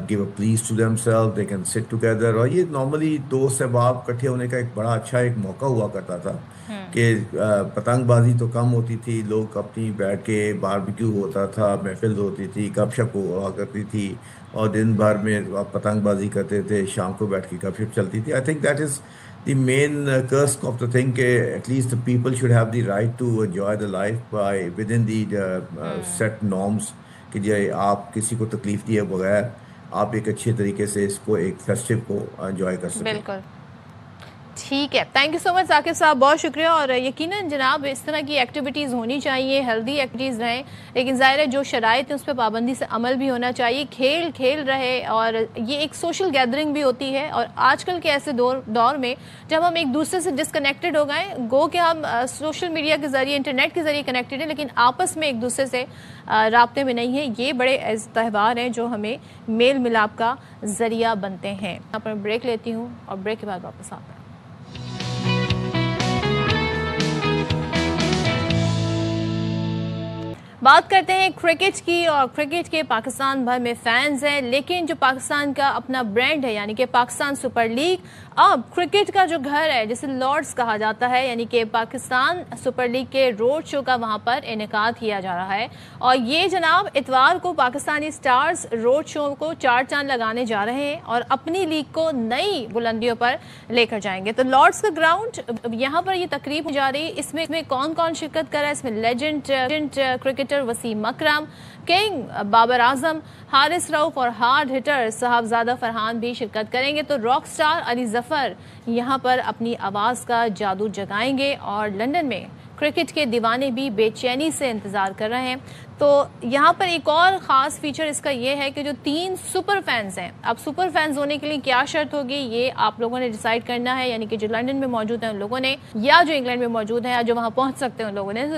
give a please to themselves, they can sit together. اور یہ نارملی دوست احباب اکٹھے ہونے کا ایک بڑا اچھا ایک موقع ہوا کرتا تھا کہ پتنگ بازی تو کم ہوتی تھی، لوگ اپنی بیٹھ کے باربیکیو ہوتا تھا، محفل ہوتی تھی، گپ شپ ہوا کرتی تھی، اور دن بھر میں پتنگ بازی کرتے تھے، شام کو بیٹھ کے گپ شپ چلتی تھی. I think that is the main curse of the thing کہ at least the people should have the right to enjoy the life by within the set norms، کہ جو آپ کسی کو تکلیف دیے بغیر آپ ایک اچھے طریقے سے اس کو ایک فیسٹیو کو انجوائے کر سکیں. بالکل ٹھیک ہے، thank you so much Saqib صاحب، بہت شکریہ. اور یقیناً جناب اس طرح کی ایکٹیویٹیز ہونی چاہیے، ہیلدی ایکٹیویٹیز رہیں، لیکن ظاہر ہے جو شرائط ہیں اس پہ پابندی سے عمل بھی ہونا چاہیے، کھیل رہے، اور یہ ایک سوشل گیدرنگ بھی ہوتی ہے. اور آج کل کے ایسے دور میں جب ہم ایک دوسرے سے ڈسکنیکٹڈ ہو گئے، گو کہ ہم سوشل میڈیا کے ذریعے انٹرنیٹ کے ذریعے کنیکٹڈ ہیں لیکن آپس میں ایک دوسرے سے رابطے میں نہیں ہیں. یہ بڑے تہوار ہیں جو ہمیں میل ملاپ کا ذریعہ بنتے ہیں. یہاں پر بریک لیتی ہوں اور بریک کے بعد واپس آتے ہیں. بات کرتے ہیں کرکٹ کی، اور کرکٹ کے پاکستان بھر میں فینز ہیں، لیکن جو پاکستان کا اپنا برانڈ ہے یعنی کہ پاکستان سپر لیگ، اب کرکٹ کا جو گھر ہے جسے لارڈز کہا جاتا ہے، یعنی کہ پاکستان سپر لیگ کے روڈ شو کا وہاں پر انعقاد کیا جا رہا ہے. اور یہ جناب اتوار کو پاکستانی سٹارز روڈ شو کو 4 چاند لگانے جا رہے ہیں اور اپنی لیگ کو نئی بلندیوں پر لے کر جائیں گے. تو لارڈز کا گراؤنڈ، یہاں پر یہ تقریب ہو جا رہی ہے. اس میں کون کون شرکت کر رہا ہے؟ اس میں لیجنڈ کرکٹر وسیم اکرم، کنگ بابر اعظم، حارث رؤف اور ہارڈ ہٹر صاحبزادہ فرحان بھی شرکت کریں گے. تو راک سٹار علی ظفر یہاں پر اپنی آواز کا جادو جگائیں گے، اور لندن میں کرکٹ کے دیوانے بھی بے چینی سے انتظار کر رہے ہیں. تو یہاں پر ایک اور خاص فیچر اس کا یہ ہے کہ جو 3 سپر فینز ہیں، اب سپر فینز ہونے کے لیے کیا شرط ہوگی یہ آپ لوگوں نے ڈیسائیڈ کرنا ہے، یعنی کہ جو لندن میں موجود ہیں ان لوگوں نے، یا جو انگلینڈ میں موجود ہیں یا جو وہاں پہنچ سکتے ہیں ان لوگوں نے. تو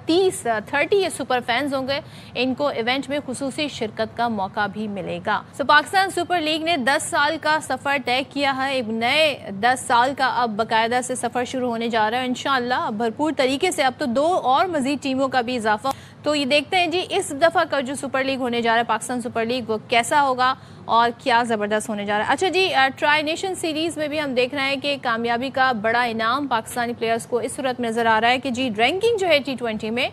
30 یہ سپر فینز ہوں گے، ان کو ایونٹ میں خصوصی شرکت کا موقع بھی ملے گا. پاکستان سپر لیگ نے 10 سال کا سفر طے کیا ہے. ایک نئے 10 سال کا اب باقاعدہ سے سفر شروع ہونے جا رہا ہے انشاءاللہ بھرپور طریقے سے. اب تو 2 اور مزید ٹیموں کا بھی اضافہ. تو یہ دیکھتے ہیں جی اس دفعہ کا جو سپر لیگ ہونے جا رہا ہے پاکستان سپر لیگ، وہ کیسا ہوگا اور کیا زبردست ہونے جا رہا ہے. اچھا جی، ٹرائی نیشن سیریز میں بھی ہم دیکھ رہے ہیں کہ کامیابی کا بڑا انعام پاکستانی پلیئرز کو اس صورت میں نظر آ رہا ہے کہ جی رینکنگ جو ہے T20 میں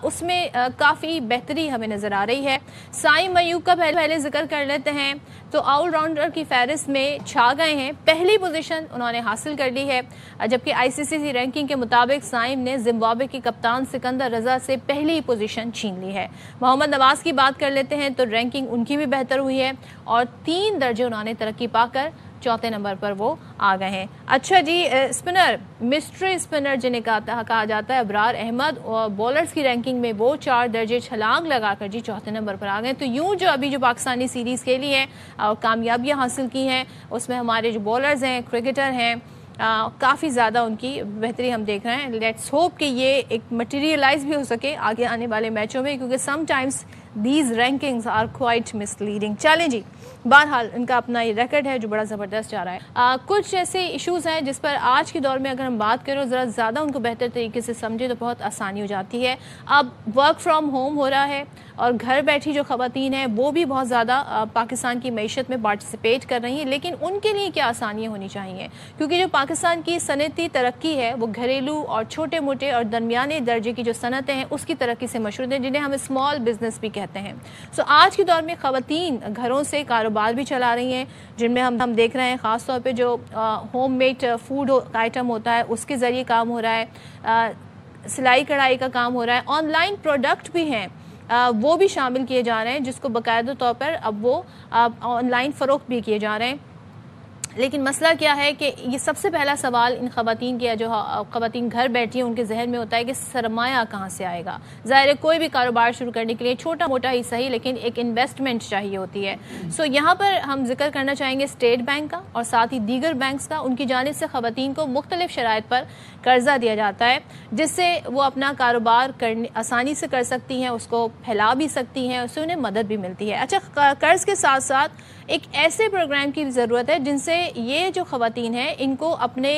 اس میں کافی بہتری ہمیں نظر آ رہی ہے. سائم ایوب کا پہلے ذکر کر لیتے ہیں. تو آل راؤنڈر کی فہرست میں چھا گئے ہیں، پہلی پوزیشن انہوں نے حاصل کر لی ہے، جبکہ ICC رینکنگ کے مطابق سائم نے زمبابوے کے کپتان سکندر رضا سے پہلی پوزیشن چھین لی ہے. محمد نواز کی بات کر لیتے ہیں تو رینکنگ ان کی بھی بہتر ہوئی ہے اور 3 درجے انہوں نے ترقی پا کر 4تھے نمبر پر وہ آ گئے ہیں. اچھا جی، اسپنر مسٹری اسپنر جنہیں کہا جاتا ہے ابرار احمد، اور بولرز کی رینکنگ میں وہ 4 درجے چھلانگ لگا کر جی 4تھے نمبر پر آ گئے. تو یوں جو ابھی جو پاکستانی سیریز کھیلی ہے اور کامیابیاں حاصل کی ہیں اس میں ہمارے جو بولرز ہیں، کرکٹر ہیں، کافی زیادہ ان کی بہتری ہم دیکھ رہے ہیں. لیٹس ہوپ کہ یہ ایک مٹیریلائز بھی ہو سکے آگے آنے والے میچوں میں، کیونکہ some times these rankings are quite misleading. چلیں جی, بہرحال ان کا اپنا یہ ریکارڈ ہے جو بڑا زبردست جا رہا ہے. کچھ ایسے ایشوز ہیں جس پر آج کے دور میں اگر ہم بات کریں ذرا زیادہ ان کو بہتر طریقے سے سمجھے تو بہت آسانی ہو جاتی ہے. اب ورک فرام ہوم ہو رہا ہے اور گھر بیٹھی جو خواتین ہیں وہ بھی بہت زیادہ پاکستان کی معیشت میں پارٹیسپیٹ کر رہی ہیں, لیکن ان کے لیے کیا آسانیاں ہونی چاہیے, کیونکہ جو پاکستان کی صنعتی ترقی ہے وہ گھریلو اور چھوٹے موٹے اور درمیانے درجے کی جو صنعتیں ہیں اس کی ترقی سے مشروط ہیں, جنہیں ہم اسمال بزنس بھی کہتے ہیں. سو آج کے دور میں خواتین گھروں سے کاروبار بھی چلا رہی ہیں, جن میں ہم دیکھ رہے ہیں خاص طور پہ جو ہوم میڈ فوڈ آئٹم ہوتا ہے اس کے ذریعے کام ہو رہا ہے, سلائی کڑھائی کا کام ہو رہا ہے, آن لائن پروڈکٹ بھی ہیں وہ بھی شامل کیے جا رہے ہیں جس کو باقاعدہ طور پر اب وہ آن لائن فروخت بھی کیے جا رہے ہیں. لیکن مسئلہ کیا ہے کہ یہ سب سے پہلا سوال ان خواتین کے جو خواتین گھر بیٹھی ہیں ان کے ذہن میں ہوتا ہے کہ سرمایہ کہاں سے آئے گا. ظاہر ہے کوئی بھی کاروبار شروع کرنے کے لیے چھوٹا موٹا ہی صحیح لیکن ایک انویسٹمنٹ چاہیے ہوتی ہے. سو یہاں پر ہم ذکر کرنا چاہیں گے اسٹیٹ بینک کا اور ساتھ ہی دیگر بینکس کا. ان کی جانب سے خواتین کو مختلف شرائط پر قرضہ دیا جاتا ہے جس سے وہ اپنا کاروبار آسانی سے کر سکتی ہیں, اس کو پھیلا بھی سکتی ہیں, اس سے انہیں مدد بھی ملتی ہے. اچھا, قرض کے ساتھ ساتھ ایک ایسے پروگرام کی ضرورت ہے جن سے یہ جو خواتین ہیں ان کو اپنے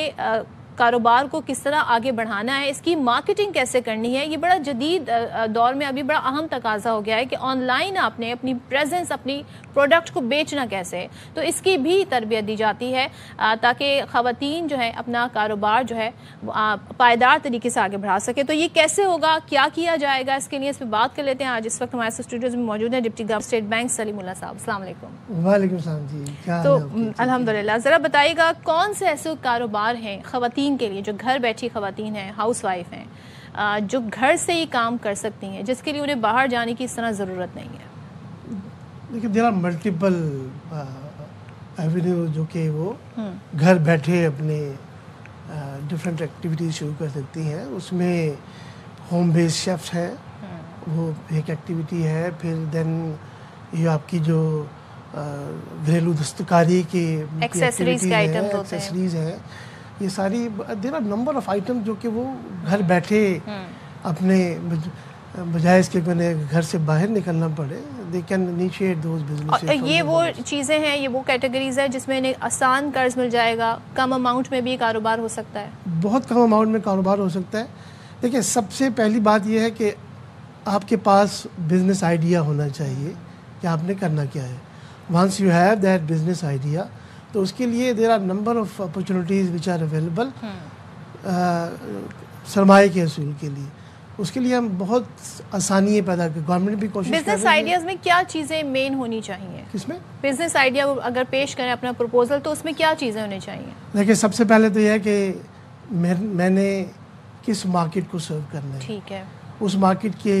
کاروبار کو کس طرح آگے بڑھانا ہے, اس کی مارکیٹنگ کیسے کرنی ہے. یہ بڑا جدید دور میں ابھی بڑا اہم تقاضا ہو گیا ہے کہ آن لائن آپ نے اپنی پریزنس, اپنی پروڈکٹ کو بیچنا کیسے, تو اس کی بھی تربیت دی جاتی ہے تاکہ خواتین جو ہے اپنا کاروبار جو ہے پائیدار طریقے سے آگے بڑھا سکے. تو یہ کیسے ہوگا, کیا کیا جائے گا, اس کے لیے اس پہ بات کر لیتے ہیں. آج اس وقت ہمارے اسٹوڈیوز میں موجود ہیں ڈپٹی گورنر اسٹیٹ بینک سلیم اللہ صاحب. السلام علیکم. وعلیکم السلام جی. تو الحمدللہ, ذرا بتائیے گا کون سے ایسے کاروبار ہیں خواتین کے لیے جو گھر بیٹھی خواتین ہیں, ہاؤس وائف ہیں, جو گھر سے ہی کام کر سکتی ہیں, جس کے لیے انہیں باہر جانے کی اس طرح ضرورت نہیں ہے. دیکھیں دیر آر ملٹیپل ایونیو جو کہ وہ گھر بیٹھے اپنے ڈفرینٹ ایکٹیویٹیز شروع کر سکتی ہیں. اس میں ہوم بیس شیفس ہیں, وہ ایک ایکٹیویٹی ہے. پھر دین یہ آپ کی جو گھریلو دستکاری کی ایکسیسریز ہیں, یہ ساری there are number of item جو کہ وہ گھر بیٹھے اپنے بجائے اس کے گھر سے باہر نکلنا پڑے, they can initiate those businesses. یہ وہ چیزیں ہیں, یہ وہ کیٹیگریز ہیں جس میں انہیں آسان قرض مل جائے گا, کم اماؤنٹ میں بھی کاروبار ہو سکتا ہے. بہت کم اماؤنٹ میں کاروبار ہو سکتا ہے. دیکھیں سب سے پہلی بات یہ ہے کہ آپ کے پاس بزنس آئیڈیا ہونا چاہیے کہ آپ نے کرنا کیا ہے. once you have that business idea تو اس کے لیے there are number of opportunities which are available سرمایہ کے حصول کے لیے. اس کے لیے ہم بہت آسانی پیدا کی, گورنمنٹ بھی کوشش کر رہی ہے. بزنس آئیڈیاز میں کیا چیزیں مین ہونی چاہیے؟ کس میں بزنس آئیڈیا اگر پیش کریں اپنا پروپوزل تو اس میں کیا چیزیں ہونی چاہیے؟ دیکھیں سب سے پہلے تو یہ ہے کہ میں نے کس مارکیٹ کو سرو کرنا ہے. ٹھیک ہے. اس مارکیٹ کے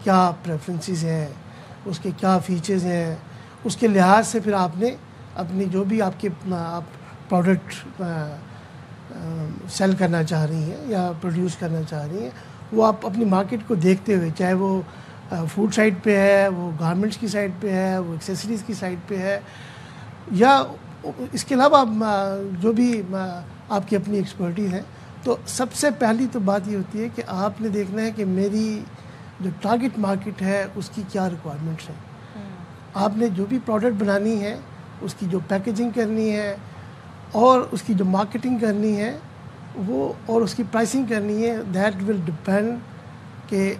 کیا پریفرنسز ہیں, اس کے کیا فیچرز ہیں, اس کے لحاظ سے پھر آپ نے اپنی جو بھی آپ کے پروڈکٹ سیل کرنا چاہ رہی ہیں یا پروڈیوس کرنا چاہ رہی ہیں, وہ آپ اپنی مارکیٹ کو دیکھتے ہوئے, چاہے وہ فوڈ سائٹ پہ ہے, وہ گارمنٹس کی سائٹ پہ ہے, وہ ایکسیسریز کی سائٹ پہ ہے, یا اس کے علاوہ جو بھی آپ کی اپنی ایکسپرٹیز ہیں, تو سب سے پہلی تو بات یہ ہوتی ہے کہ آپ نے دیکھنا ہے کہ میری جو ٹارگٹ مارکیٹ ہے اس کی کیا ریکوائرمنٹس ہیں. آپ نے جو بھی پروڈکٹ بنانی ہے, اس کی جو پیکیجنگ کرنی ہے اور اس کی جو مارکیٹنگ کرنی ہے وہ, اور اس کی پرائسنگ کرنی ہے, دیٹ ول ڈپینڈ کہ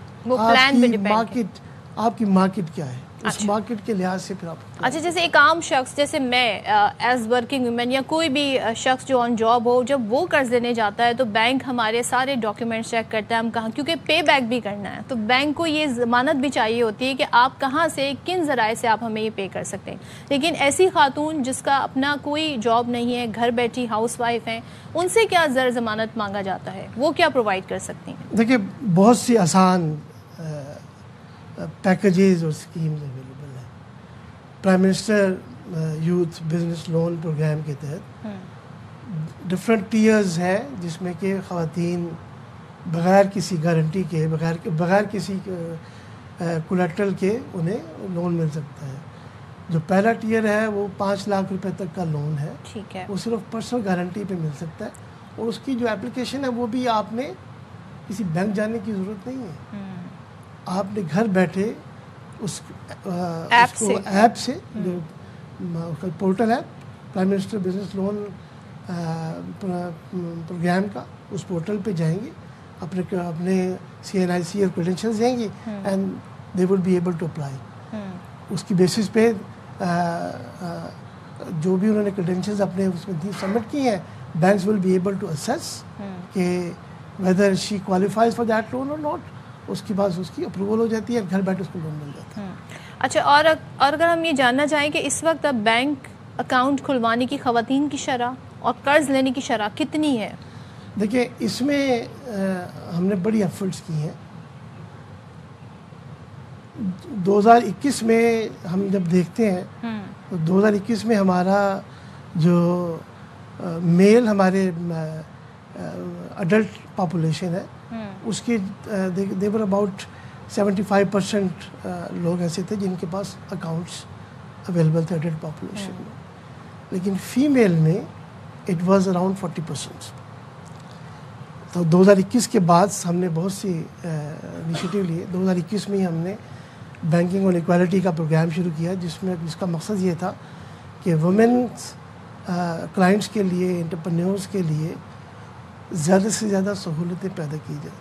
آپ کی مارکیٹ کیا ہے. اس مارکیٹ کے لحاظ سے پھر آپ. اچھا, جیسے ایک عام شخص جیسے میں ایز ورکنگ ویمن یا کوئی بھی شخص جو آن جاب ہو, جب وہ قرض لینے جاتا ہے تو بینک ہمارے سارے ڈاکیومنٹس چیک کرتا ہے, ہم کہاں, کیونکہ پے بیک بھی کرنا ہے, تو بینک کو یہ ضمانت بھی چاہیے ہوتی ہے کہ آپ کہاں سے کن ذرائع سے آپ ہمیں یہ پے کر سکتے ہیں. لیکن ایسی خاتون جس کا اپنا کوئی جاب نہیں ہے, گھر بیٹھی ہاؤس وائف ہیں, ان سے کیا زر ضمانت مانگا جاتا ہے, وہ کیا پرووائڈ کر سکتی ہیں؟ دیکھیے بہت سی آسان پیکیجز اور اسکیمز اویلیبل ہیں. Prime minister youth business loan program کے تحت ڈفرینٹ ٹیئرز ہیں جس میں کہ خواتین بغیر کسی گارنٹی کے, بغیر کسی کولیٹرل کے انہیں لون مل سکتا ہے. جو پہلا ٹیئر ہے وہ 5 لاکھ روپے تک کا لون ہے. ٹھیک ہے. وہ صرف پرسنل گارنٹی پہ مل سکتا ہے, اور اس کی جو اپلیکیشن ہے وہ بھی آپ نے کسی بینک جانے کی ضرورت نہیں ہے. آپ نے گھر بیٹھے اس ایپ سے جو پورٹل ہے prime minister business loan program کا، اس پورٹل پہ جائیں گے، اپنے CNIC اور کریڈینشیلز دیں گی and they will be able to apply. اس کی بیسس پہ جو بھی انہوں نے کریڈینشیلز اپنے اس میں سبمٹ کی ہیں، banks will be able to assess کہ whether she qualifies for that loan اور ناٹ. اس کے بعد اس کی اپروول ہو جاتی ہے، گھر بیٹھے اس کو لون مل جاتا ہے. اچھا، اور اگر ہم یہ جاننا چاہیں کہ اس وقت اب بینک اکاؤنٹ کھلوانے کی خواتین کی شرح اور قرض لینے کی شرح کتنی ہے؟ دیکھیں اس میں ہم نے بڑی ایفرٹس کی ہیں. 2021 میں ہم جب دیکھتے ہیں تو 2021 میں ہمارا جو میل ہمارے اڈلٹ پاپولیشن ہے اس کی دیور اباؤٹ 75% لوگ ایسے تھے جن کے پاس اکاؤنٹس اویلیبل تھے اڈلٹ پاپولیشن میں. لیکن فیمیل میں اٹ واز اراؤنڈ 40%. تو 2021 کے بعد ہم نے بہت سی انیشیٹو لیے. 2021 میں ہی ہم نے بینکنگ اور ایکوالٹی کا پروگرام شروع کیا جس کا مقصد یہ تھا کہ وومنس کلائنٹس کے لیے، انٹرپرینیورس کے لیے زیادہ سے زیادہ سہولتیں پیدا کی جائیں.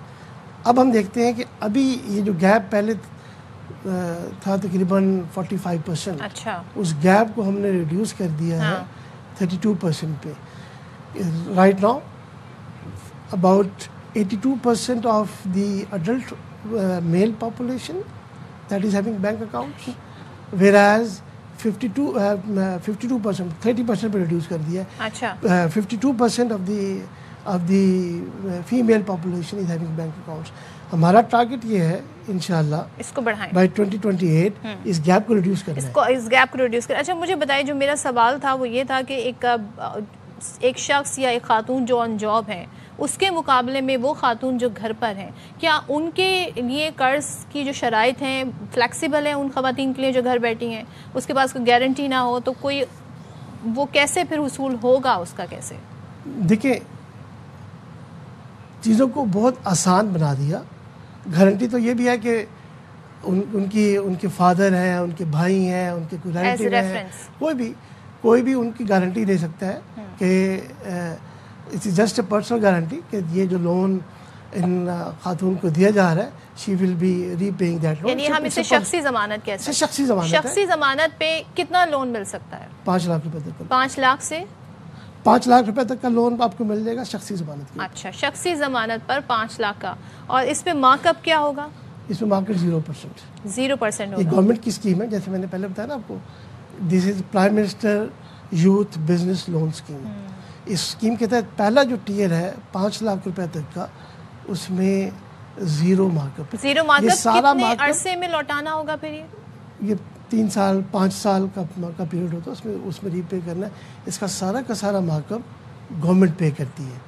اب ہم دیکھتے ہیں کہ ابھی یہ جو گیپ پہلے تھا تقریباً 45%، اچھا، اس گیپ کو ہم نے ریڈیوس کر دیا ہے 32% پہ. Right now about 82% of the adult male population that is having bank accounts, whereas 52%, 30% پہ ریڈیوس کر دیا ہے. اچھا، 52% of the female population is having bank accounts. ہمارا ٹارگٹ یہ ہے انشاءاللہ اس کو بڑھائیں بائی 2028 اس گیپ کو ریڈیوس کرنا ہے. اس گیپ کو ریڈیوس کرنا. اچھا مجھے بتائیے، جو میرا سوال تھا وہ یہ تھا کہ ایک شخص یا ایک خاتون جو آن جاب ہیں، اس کے مقابلے میں وہ خاتون جو گھر پر ہیں، کیا ان کے لیے قرض کی جو شرائط ہیں فلیکسیبل ہیں ان خواتین کے لیے جو گھر بیٹھی ہیں، اس کے پاس کوئی گارنٹی نہ ہو تو کوئی وہ کیسے پھر حصول ہوگا اس کا کیسے؟ دیکھیں چیزوں کو بہت آسان بنا دیا. گارنٹی تو یہ بھی ہے کہ ان کے فادر ہیں، ان کے بھائی ہیں، ان کے کوئی ریلیٹیو ہیں، کوئی بھی ان کی گارنٹی دے سکتا ہے کہ it's just a personal guarantee کہ یہ جو لون ان خاتون کو دیا جا رہا ہے she will be repaying that loan. یعنی ہم اسے شخصی ضمانت کہتے ہیں. شخصی ضمانت پہ کتنا لون مل سکتا ہے؟ 5 لاکھ روپے تک. 5 لاکھ سے 5 لاکھ روپے تک کا لون آپ کو مل جائے گا شخصی ضمانت کے. اچھا، شخصی ضمانت پر 5 لاکھ کا. اور اس پہ مارک اپ کیا ہوگا؟ اس میں مارکیٹ 0%. 0% ہوگا. یہ گورنمنٹ کی اسکیم ہے، جیسے میں نے پہلے بتایا نا آپ کو. This is prime minister youth business loan scheme. اس اسکیم کے تحت پہلا جو ٹیئر ہے 5 لاکھ روپے تک کا، اس میں 0 مارک اپ. کتنے عرصے میں لوٹانا ہوگا پھر یہ 3 سال 5 سال کا پیریڈ ہوتا ہے، اس میں ری پے کرنا ہے. اس کا سارا مارک اپ گورنمنٹ پے کرتی ہے.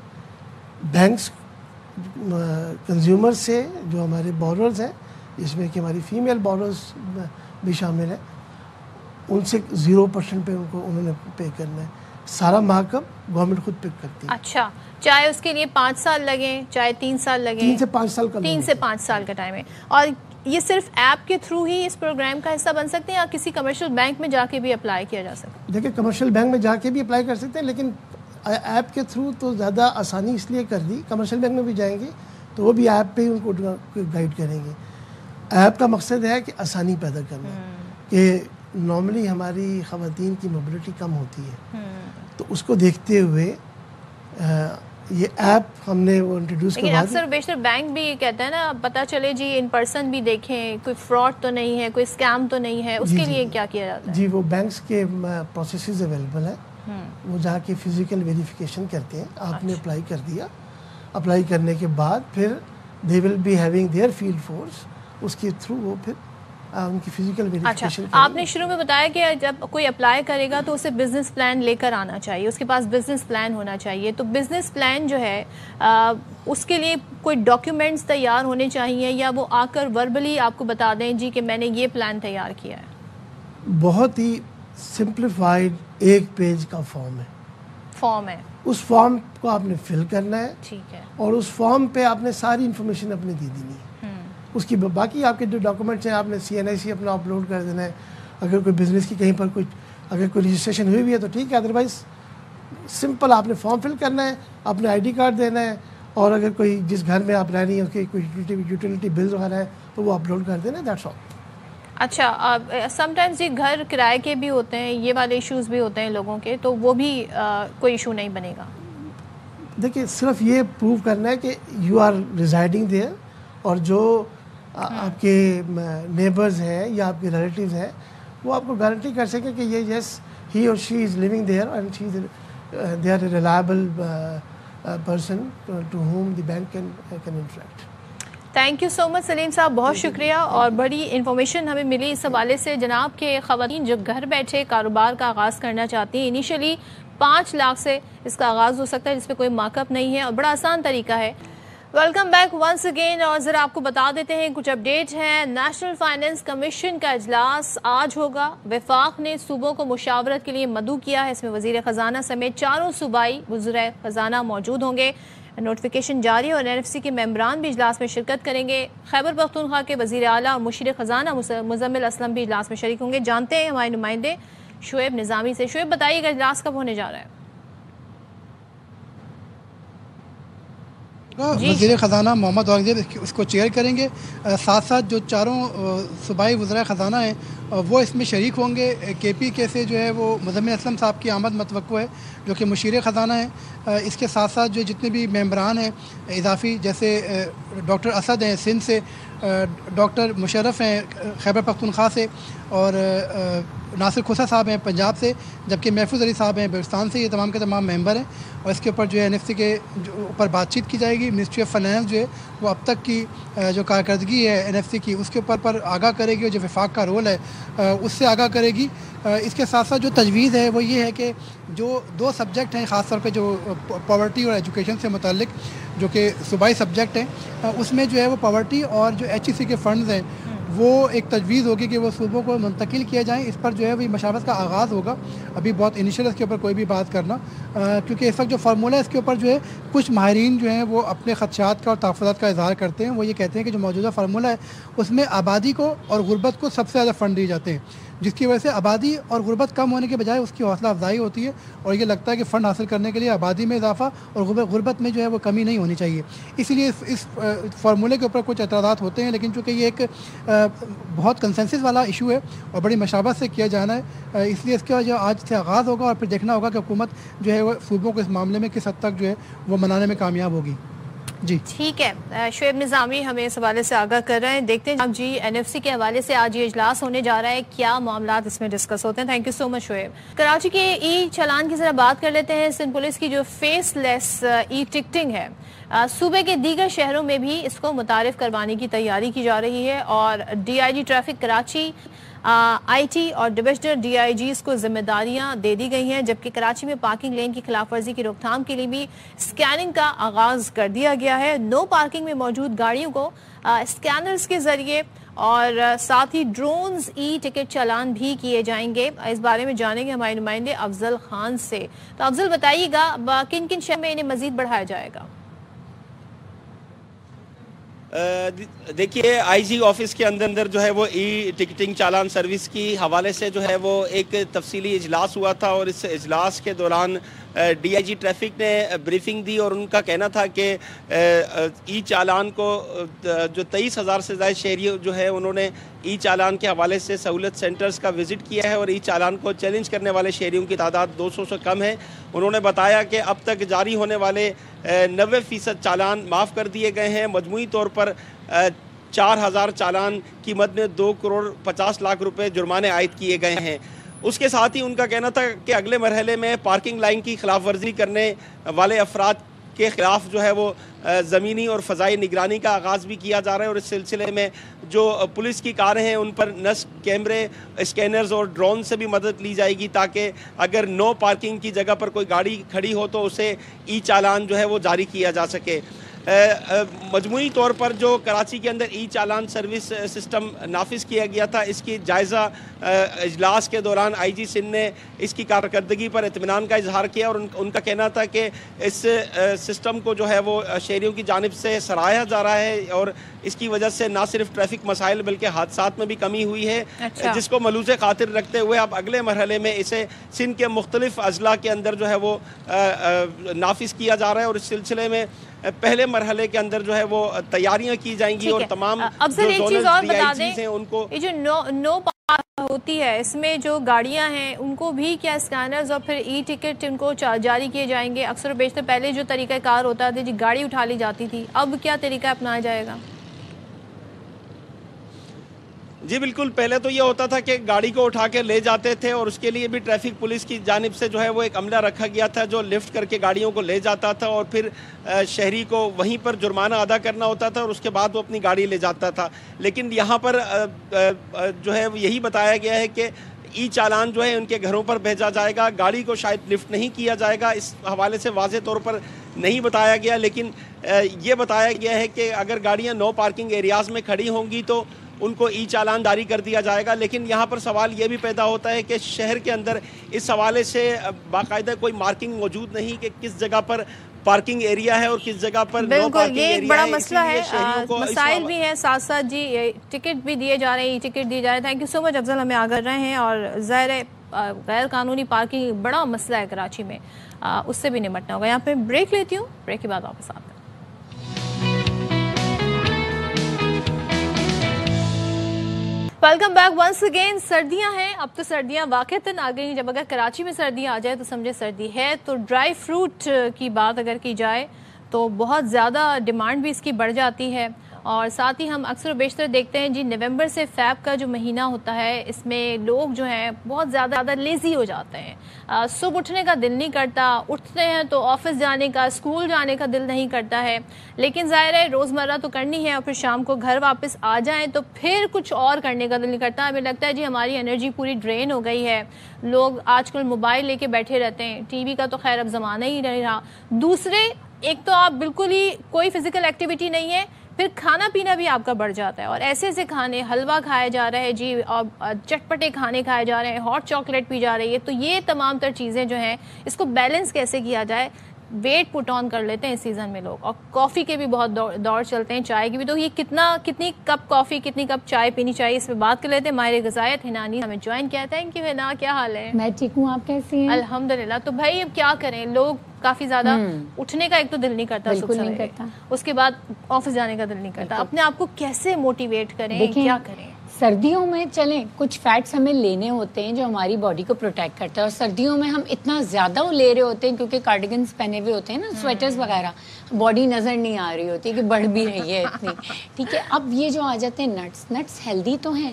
بینکس کنزیومر سے جو ہمارے بوررز ہیں، جس میں کہ ہماری فیمیل بوررز بھی شامل ہیں، ان سے 0% پہ انہوں نے پے کرنا ہے. سارا مارک اپ گورنمنٹ خود پک کرتی ہے. اچھا، چاہے اس کے لیے 5 سال لگیں چاہے 3 سال لگیں. 3 سے 5 سال کا 3 سے 5 سال کا ٹائم ہے. اور یہ صرف ایپ کے تھرو ہی اس پروگرام کا حصہ بن سکتے ہیں یا کسی کمرشل بینک میں جا کے بھی اپلائی کیا جا سکتا ہے؟ دیکھیں کمرشل بینک میں جا کے بھی اپلائی کر سکتے ہیں، لیکن ایپ کے تھرو تو زیادہ آسانی اس لیے کر دی. کمرشل بینک میں بھی جائیں گے تو وہ بھی ایپ پہ ہی ان کو گائیڈ کریں گے. ایپ کا مقصد ہے کہ آسانی پیدا کرنا، کہ نارملی ہماری خواتین کی موبلٹی کم ہوتی ہے، تو اس کو دیکھتے ہوئے یہ ایپ ہم نے وہ انٹروڈیوس کروا دی. اکثر بیشتر بینک بھی یہ کہتا ہے نا، پتہ چلے جی ان پرسن بھی دیکھیں، کوئی فراڈ تو نہیں ہے، کوئی اسکیم تو نہیں ہے، اس کے لیے کیا کیا جاتا ہے؟ جی وہ بینکس کے پروسیسز اویلیبل ہیں، وہ جا کے فزیکل ویریفیکیشن کرتے ہیں. آپ نے اپلائی کر دیا، اپلائی کرنے کے بعد پھر they will be having their field force, اس کے تھرو وہ پھر ان کی فزیکل ویریفیکیشن. آپ نے شروع میں بتایا کہ جب کوئی اپلائی کرے گا تو اسے بزنس پلان لے کر آنا چاہیے، اس کے پاس بزنس پلان ہونا چاہیے. تو بزنس پلان جو ہے اس کے لیے کوئی ڈاکیومنٹس تیار ہونے چاہیے یا وہ آ کر وربلی آپ کو بتا دیں جی کہ میں نے یہ پلان تیار کیا ہے؟ بہت ہی سمپلیفائڈ 1 پیج کا فارم ہے. اس فارم کو آپ نے فل کرنا ہے، ٹھیک ہے، اور اس فارم پہ آپ نے ساری انفارمیشن اپنی دے دینی ہے. اس کی باقی آپ کے جو ڈاکومنٹس ہیں آپ نے CNIC اپنا اپلوڈ کر دینا ہے. اگر کوئی بزنس کی کہیں پر اگر کوئی رجسٹریشن ہوئی بھی ہے تو ٹھیک ہے, ادروائز سمپل آپ نے فارم فل کرنا ہے, اپنے ID کارڈ دینا ہے, اور اگر کوئی جس گھر میں آپ رہ رہی ہیں اس کی کوئی یوٹیلیٹی بل وغیرہ ہے تو وہ اپلوڈ کر دینا, دیٹس آل. اچھا, سم ٹائمز یہ گھر کرائے کے بھی ہوتے ہیں, یہ والے ایشوز بھی ہوتے ہیں لوگوں کے, تو وہ بھی کوئی ایشو نہیں بنے گا؟ دیکھیے صرف یہ پروو کرنا ہے کہ یو آر ریزائڈنگ دیئر, اور جو آپ کے نیبرز ہیں یا آپ کے ریلیٹیوز ہیں وہ آپ کو گارنٹی کر سکیں کہ یہ یس ہی اور she is living there and she is they are a reliable person to whom the bank can interact. Thank you so much Saleem sahab, بہت شکریہ, اور بڑی انفارمیشن ہمیں ملی اس حوالے سے جناب کے خواتین جو گھر بیٹھے کاروبار کا آغاز کرنا چاہتی ہیں, انیشلی 5 لاکھ سے اس کا آغاز ہو سکتا ہے جس پہ کوئی مارک اپ نہیں ہے اور بڑا آسان طریقہ ہے. ویلکم بیک ونس اگین, اور ذرا آپ کو بتا دیتے ہیں کچھ اپڈیٹ ہیں. نیشنل فائنینس کمیشن کا اجلاس آج ہوگا. وفاق نے صوبوں کو مشاورت کے لیے مدعو کیا ہے, اس میں وزیر خزانہ سمیت 4 صوبائی وزرائے خزانہ موجود ہوں گے. نوٹیفیکیشن جاری, اور NFC کے ممبران بھی اجلاس میں شرکت کریں گے. خیبر پختونخوا کے وزیر اعلیٰ اور مشیر خزانہ مزمل اسلم بھی اجلاس میں شریک ہوں گے. جانتے ہیں ہمارے نمائندے شعیب نظامی سے. شعیب بتائیے گا اجلاس کب ہونے جا رہا ہے؟ وزیر خزانہ محمد اورنگزیب اس کو چیئر کریں گے. ساتھ ساتھ جو 4 صوبائی وزرائے خزانہ ہیں وہ اس میں شریک ہوں گے. KPK سے جو ہے وہ مزمل اسلم صاحب کی آمد متوقع ہے جو کہ مشیر خزانہ ہیں. اس کے ساتھ ساتھ جو جتنے بھی ممبران ہیں اضافی, جیسے ڈاکٹر اسد ہیں سندھ سے, ڈاکٹر مشرف ہیں خیبر پختونخوا سے, اور ناصر کھوسا صاحب ہیں پنجاب سے, جبکہ محفوظ علی صاحب ہیں بلوچستان سے. یہ تمام کے تمام ممبر ہیں, اور اس کے اوپر جو ہے NFC کے اوپر بات چیت کی جائے گی. منسٹری آف فائنانس جو ہے وہ اب تک کی جو کارکردگی ہے NFC کی اس کے اوپر آگاہ کرے گی, اور جو وفاق کا رول ہے اس سے آگاہ کرے گی. اس کے ساتھ ساتھ جو تجویز ہے وہ یہ ہے کہ جو 2 سبجیکٹ ہیں خاص طور پہ جو پاورٹی اور ایجوکیشن سے متعلق جو کہ صوبائی سبجیکٹ ہیں, اس میں جو ہے وہ پاورٹی اور جو HEC کے فنڈز ہیں وہ ایک تجویز ہوگی کہ وہ صوبوں کو منتقل کیے جائیں. اس پر جو ہے وہ مشاورت کا آغاز ہوگا. ابھی بہت انیشیل اس کے اوپر کوئی بھی بات کرنا, کیونکہ اس وقت جو فارمولہ ہے اس کے اوپر جو ہے کچھ ماہرین جو ہیں وہ اپنے خدشات کا اور تحفظات کا اظہار کرتے ہیں. وہ یہ کہتے ہیں کہ جو موجودہ فارمولہ ہے اس میں آبادی کو اور غربت کو سب سے زیادہ فنڈ دیے جاتے ہیں, جس کی وجہ سے آبادی اور غربت کم ہونے کے بجائے اس کی حوصلہ افزائی ہوتی ہے, اور یہ لگتا ہے کہ فنڈ حاصل کرنے کے لیے آبادی میں اضافہ اور غربت میں جو ہے وہ کمی نہیں ہونی چاہیے. اسی لیے اس فارمولے کے اوپر کچھ اعتراضات ہوتے ہیں, لیکن چونکہ یہ ایک بہت کنسنسس والا ایشو ہے اور بڑی مشابہت سے کیا جانا ہے, اس لیے اس کا جو آج سے آغاز ہوگا, اور پھر دیکھنا ہوگا کہ حکومت جو ہے وہ صوبوں کو اس معاملے میں کس حد تک جو ہے وہ منانے میں کامیاب ہوگی. جی ٹھیک ہے, شعیب نظامی ہمیں اس حوالے سے آگاہ کر رہے ہیں. دیکھتے ہیں جی NFC کے حوالے سے آج یہ اجلاس ہونے جا رہا ہے, کیا معاملات اس میں ڈسکس ہوتے ہیں. تھینک یو سو مچ شعیب. کراچی کے ای چالان کی ذرا بات کر لیتے ہیں. سندھ پولیس کی جو فیس لیس ای ٹکٹنگ ہے, صوبے کے دیگر شہروں میں بھی اس کو متعارف کروانے کی تیاری کی جا رہی ہے, اور DIG ٹریفک کراچی IT اور ڈویژنل DIGs کو ذمہ داریاں دے دی گئی ہیں, جبکہ کراچی میں پارکنگ لین کی خلاف ورزی کی روک تھام کے لیے بھی اسکیننگ کا آغاز کر دیا گیا ہے. نو پارکنگ میں موجود گاڑیوں کو اسکینرز کے ذریعے اور ساتھ ہی ڈرونز ای ٹکٹ چالان بھی کیے جائیں گے. اس بارے میں جانیں گے ہمارے نمائندے افضل خان سے. تو افضل بتائیے گا کن کن شہر میں انہیں مزید بڑھایا جائے گا؟ دیکھیے IG آفس کے اندر جو ہے وہ ای ٹکٹنگ چالان سروس کی حوالے سے جو ہے وہ ایک تفصیلی اجلاس ہوا تھا, اور اس اجلاس کے دوران DIG ٹریفک نے بریفنگ دی, اور ان کا کہنا تھا کہ ای چالان کو جو 23,000 سے زائد شہری جو ہے انہوں نے ای چالان کے حوالے سے سہولت سینٹرز کا وزٹ کیا ہے, اور ای چالان کو چیلنج کرنے والے شہریوں کی تعداد 200 سے کم ہے. انہوں نے بتایا کہ اب تک جاری ہونے والے 90% چالان معاف کر دیے گئے ہیں. مجموعی طور پر 4,000 چالان قیمت میں 2 کروڑ 50 لاکھ روپے جرمانے عائد کیے گئے ہیں. اس کے ساتھ ہی ان کا کہنا تھا کہ اگلے مرحلے میں پارکنگ لائن کی خلاف ورزی کرنے والے افراد کے خلاف جو ہے وہ زمینی اور فضائی نگرانی کا آغاز بھی کیا جا رہا ہے, اور اس سلسلے میں جو پولیس کی کاریں ہیں ان پر نصب کیمرے, اسکینرز اور ڈرون سے بھی مدد لی جائے گی, تاکہ اگر نو پارکنگ کی جگہ پر کوئی گاڑی کھڑی ہو تو اسے ای چالان جو ہے وہ جاری کیا جا سکے. مجموعی طور پر جو کراچی کے اندر ای چالان سروس سسٹم نافذ کیا گیا تھا، اس کی جائزہ اجلاس کے دوران آئی جی سندھ نے اس کی کارکردگی پر اطمینان کا اظہار کیا، اور ان کا کہنا تھا کہ اس سسٹم کو جو ہے وہ شہریوں کی جانب سے سراہا جا رہا ہے، اور اس کی وجہ سے نہ صرف ٹریفک مسائل بلکہ حادثات میں بھی کمی ہوئی ہے، جس کو ملوث خاطر رکھتے ہوئے اب اگلے مرحلے میں اسے سندھ کے مختلف اضلاع کے اندر جو ہے وہ نافذ کیا جا رہا ہے، اور اس سلسلے میں پہلے مرحلے کے اندر جو ہے وہ تیاریاں کی جائیں گی، اور تمام اب سر ایک چیز اور بتا دیں، یہ جو نو ہوتی ہے اس میں جو گاڑیاں ہیں ان کو بھی کیا اسکینرز اور پھر ای ٹکٹ ان کو جاری کیے جائیں گے؟ اکثر و بیشتر پہلے جو طریقہ کار ہوتا تھا جی گاڑی اٹھا لی جاتی تھی، اب کیا طریقہ اپنایا جائے گا؟ جی بالکل، پہلے تو یہ ہوتا تھا کہ گاڑی کو اٹھا کے لے جاتے تھے، اور اس کے لیے بھی ٹریفک پولیس کی جانب سے جو ہے وہ ایک عملہ رکھا گیا تھا جو لفٹ کر کے گاڑیوں کو لے جاتا تھا، اور پھر شہری کو وہیں پر جرمانہ ادا کرنا ہوتا تھا، اور اس کے بعد وہ اپنی گاڑی لے جاتا تھا۔ لیکن یہاں پر جو ہے یہی بتایا گیا ہے کہ ای چالان جو ہے ان کے گھروں پر بھیجا جائے گا، گاڑی کو شاید لفٹ نہیں کیا جائے گا، اس حوالے سے واضح طور پر نہیں بتایا گیا، لیکن یہ بتایا گیا ہے کہ اگر گاڑیاں نو پارکنگ ایریاز میں کھڑی ہوں گی تو ان کو ای چالان جاری کر دیا جائے گا۔ لیکن یہاں پر سوال یہ بھی پیدا ہوتا ہے کہ شہر کے اندر اس حوالے سے باقاعدہ کوئی مارکنگ موجود نہیں کہ کس جگہ پر پارکنگ ایریا ہے اور کس جگہ پر نو پارکنگ ایریا ہے۔ یہ بڑا مسئلہ ہے، مسائل بھی ہیں ساتھ ساتھ جی، ٹکٹ بھی دیے جا رہے ہیں، ای ٹکٹ دیے جا رہے ہیں۔ تھینک یو سو مچ افضل، ہمیں آگے رہے ہیں، اور ظاہر ہے غیر قانونی پارکنگ بڑا مسئلہ ہے کراچی میں، اس سے بھی نمٹنا ہوگا۔ یہاں پہ بریک لیتی ہوں، بریک کے بعد واپس آتے ہیں۔ Welcome back once again. سردیاں ہیں، اب تو سردیاں واقعتاً آ گئی ہیں، جب اگر کراچی میں سردیاں آ جائے تو سمجھے سردی ہے۔ تو ڈرائی فروٹ کی بات اگر کی جائے تو بہت زیادہ ڈیمانڈ بھی اس کی بڑھ جاتی ہے، اور ساتھ ہی ہم اکثر و بیشتر دیکھتے ہیں جی نومبر سے فیب کا جو مہینہ ہوتا ہے اس میں لوگ جو ہیں بہت زیادہ لیزی ہو جاتے ہیں، صبح اٹھنے کا دل نہیں کرتا، اٹھتے ہیں تو آفس جانے کا، اسکول جانے کا دل نہیں کرتا ہے، لیکن ظاہر ہے روزمرہ تو کرنی ہے، اور پھر شام کو گھر واپس آ جائیں تو پھر کچھ اور کرنے کا دل نہیں کرتا۔ ہمیں لگتا ہے جی ہماری انرجی پوری ڈرین ہو گئی ہے، لوگ آج کل موبائل لے کے بیٹھے رہتے ہیں، ٹی وی کا تو خیر اب زمانہ ہی نہیں رہا، دوسرے ایک تو آپ بالکل ہی کوئی فزیکل ایکٹیویٹی نہیں ہے، پھر کھانا پینا بھی آپ کا بڑھ جاتا ہے، اور ایسے ایسے کھانے، حلوہ کھایا جا رہا ہے جی، اور چٹپٹے کھانے کھائے جا رہے ہیں، ہاٹ چاکلیٹ پی جا رہی ہے، تو یہ تمام تر چیزیں جو ہیں اس کو بیلنس کیسے کیا جائے؟ ویٹ پٹ آن کر لیتے ہیں اس سیزن میں لوگ، اور کافی کے بھی بہت دور چلتے ہیں، چائے کی بھی، تو یہ کتنی کپ کافی، کتنی کپ چائے پینی چاہیے، اس پہ بات کر لیتے ہیں۔ ماہر غذائیت ہنانی ہمیں جوائن کیا ہے۔ تھینک یو ہنا، کیا حال ہے؟ میں ٹھیک ہوں، آپ کیسی ہیں؟ الحمدللہ۔ تو بھائی اب کیا کریں، لوگ کافی زیادہ اٹھنے کا ایک تو دل نہیں کرتا، بالکل نہیں کرتا، اس کے بعد آفس جانے کا دل نہیں کرتا، اپنے آپ کو کیسے موٹیویٹ کریں، کیا کریں؟ سردیوں میں چلیں کچھ فیٹس ہمیں لینے ہوتے ہیں جو ہماری باڈی کو پروٹیکٹ کرتا ہے، اور سردیوں میں ہم اتنا زیادہ وہ لے رہے ہوتے ہیں کیونکہ کارڈیگنز پہنے ہوئے ہوتے ہیں نا، سویٹرز وغیرہ، باڈی نظر نہیں آ رہی ہوتی کہ بڑھ بھی رہی ہے اتنی، ٹھیک ہے۔ اب یہ جو آ جاتے ہیں نٹس ہیلدی تو ہیں